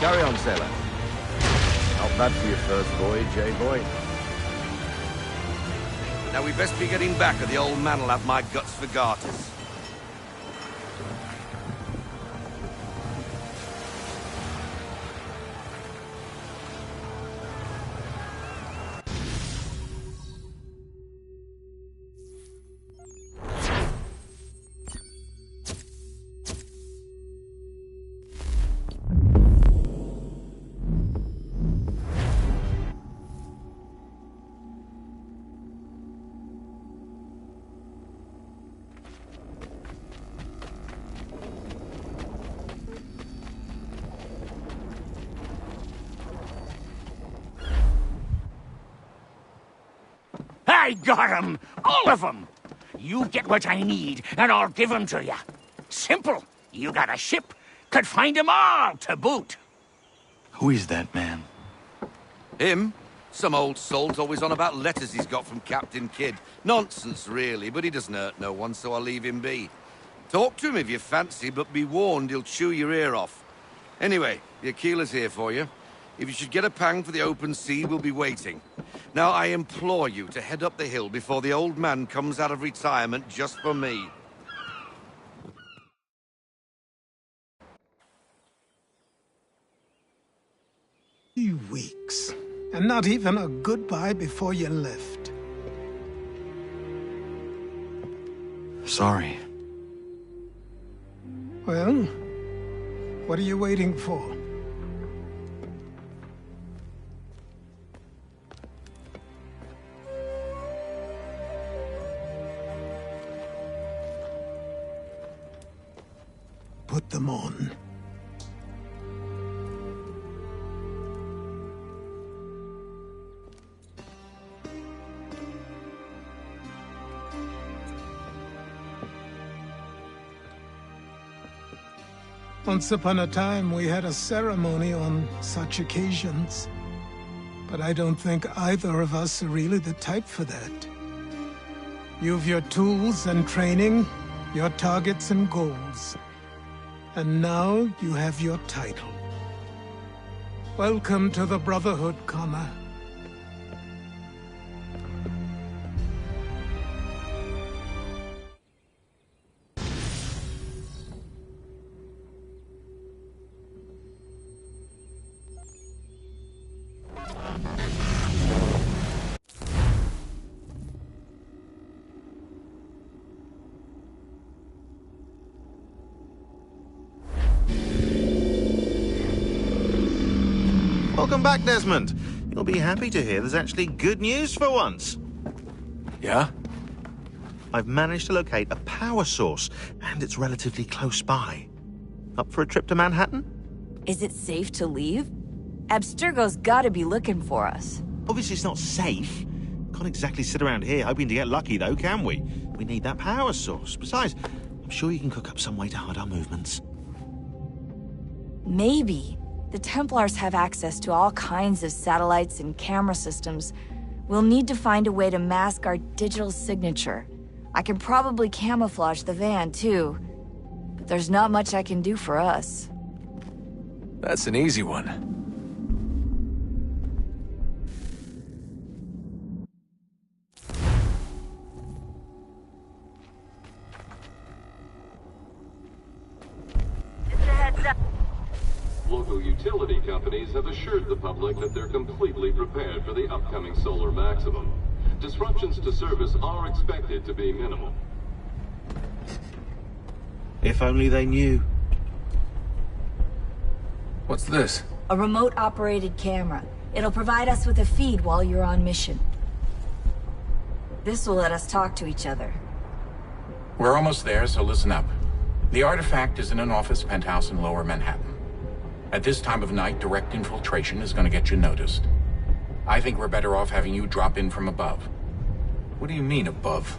Carry on, sailor. Not bad for your first voyage, eh, boy? Now we best be getting back, or the old man'll have my guts for garters. I got 'em! All of 'em! You get what I need, and I'll give 'em to you. Simple. You got a ship, could find 'em all to boot. Who is that man? Him? Some old salt's always on about letters he's got from Captain Kidd. Nonsense, really, but he doesn't hurt no one, so I'll leave him be. Talk to him if you fancy, but be warned he'll chew your ear off. Anyway, the Aquila's here for you. If you should get a pang for the open sea, we'll be waiting. Now, I implore you to head up the hill before the old man comes out of retirement just for me. 3 weeks, and not even a goodbye before you left. Sorry. Well, what are you waiting for? Put them on. Once upon a time, we had a ceremony on such occasions. But I don't think either of us are really the type for that. You've your tools and training, your targets and goals. And now you have your title. Welcome to the Brotherhood, Connor. Welcome back, Desmond. You'll be happy to hear there's actually good news for once. Yeah? I've managed to locate a power source, and it's relatively close by. Up for a trip to Manhattan? Is it safe to leave? Abstergo's gotta be looking for us. Obviously it's not safe. Can't exactly sit around here hoping to get lucky, though, can we? We need that power source. Besides, I'm sure you can cook up some way to hide our movements. Maybe. The Templars have access to all kinds of satellites and camera systems. We'll need to find a way to mask our digital signature. I can probably camouflage the van, too. But there's not much I can do for us. That's an easy one. Local utility companies have assured the public that they're completely prepared for the upcoming solar maximum. Disruptions to service are expected to be minimal. If only they knew. What's this? A remote-operated camera. It'll provide us with a feed while you're on mission. This will let us talk to each other. We're almost there, so listen up. The artifact is in an office penthouse in Lower Manhattan. At this time of night, direct infiltration is going to get you noticed. I think we're better off having you drop in from above. What do you mean, above?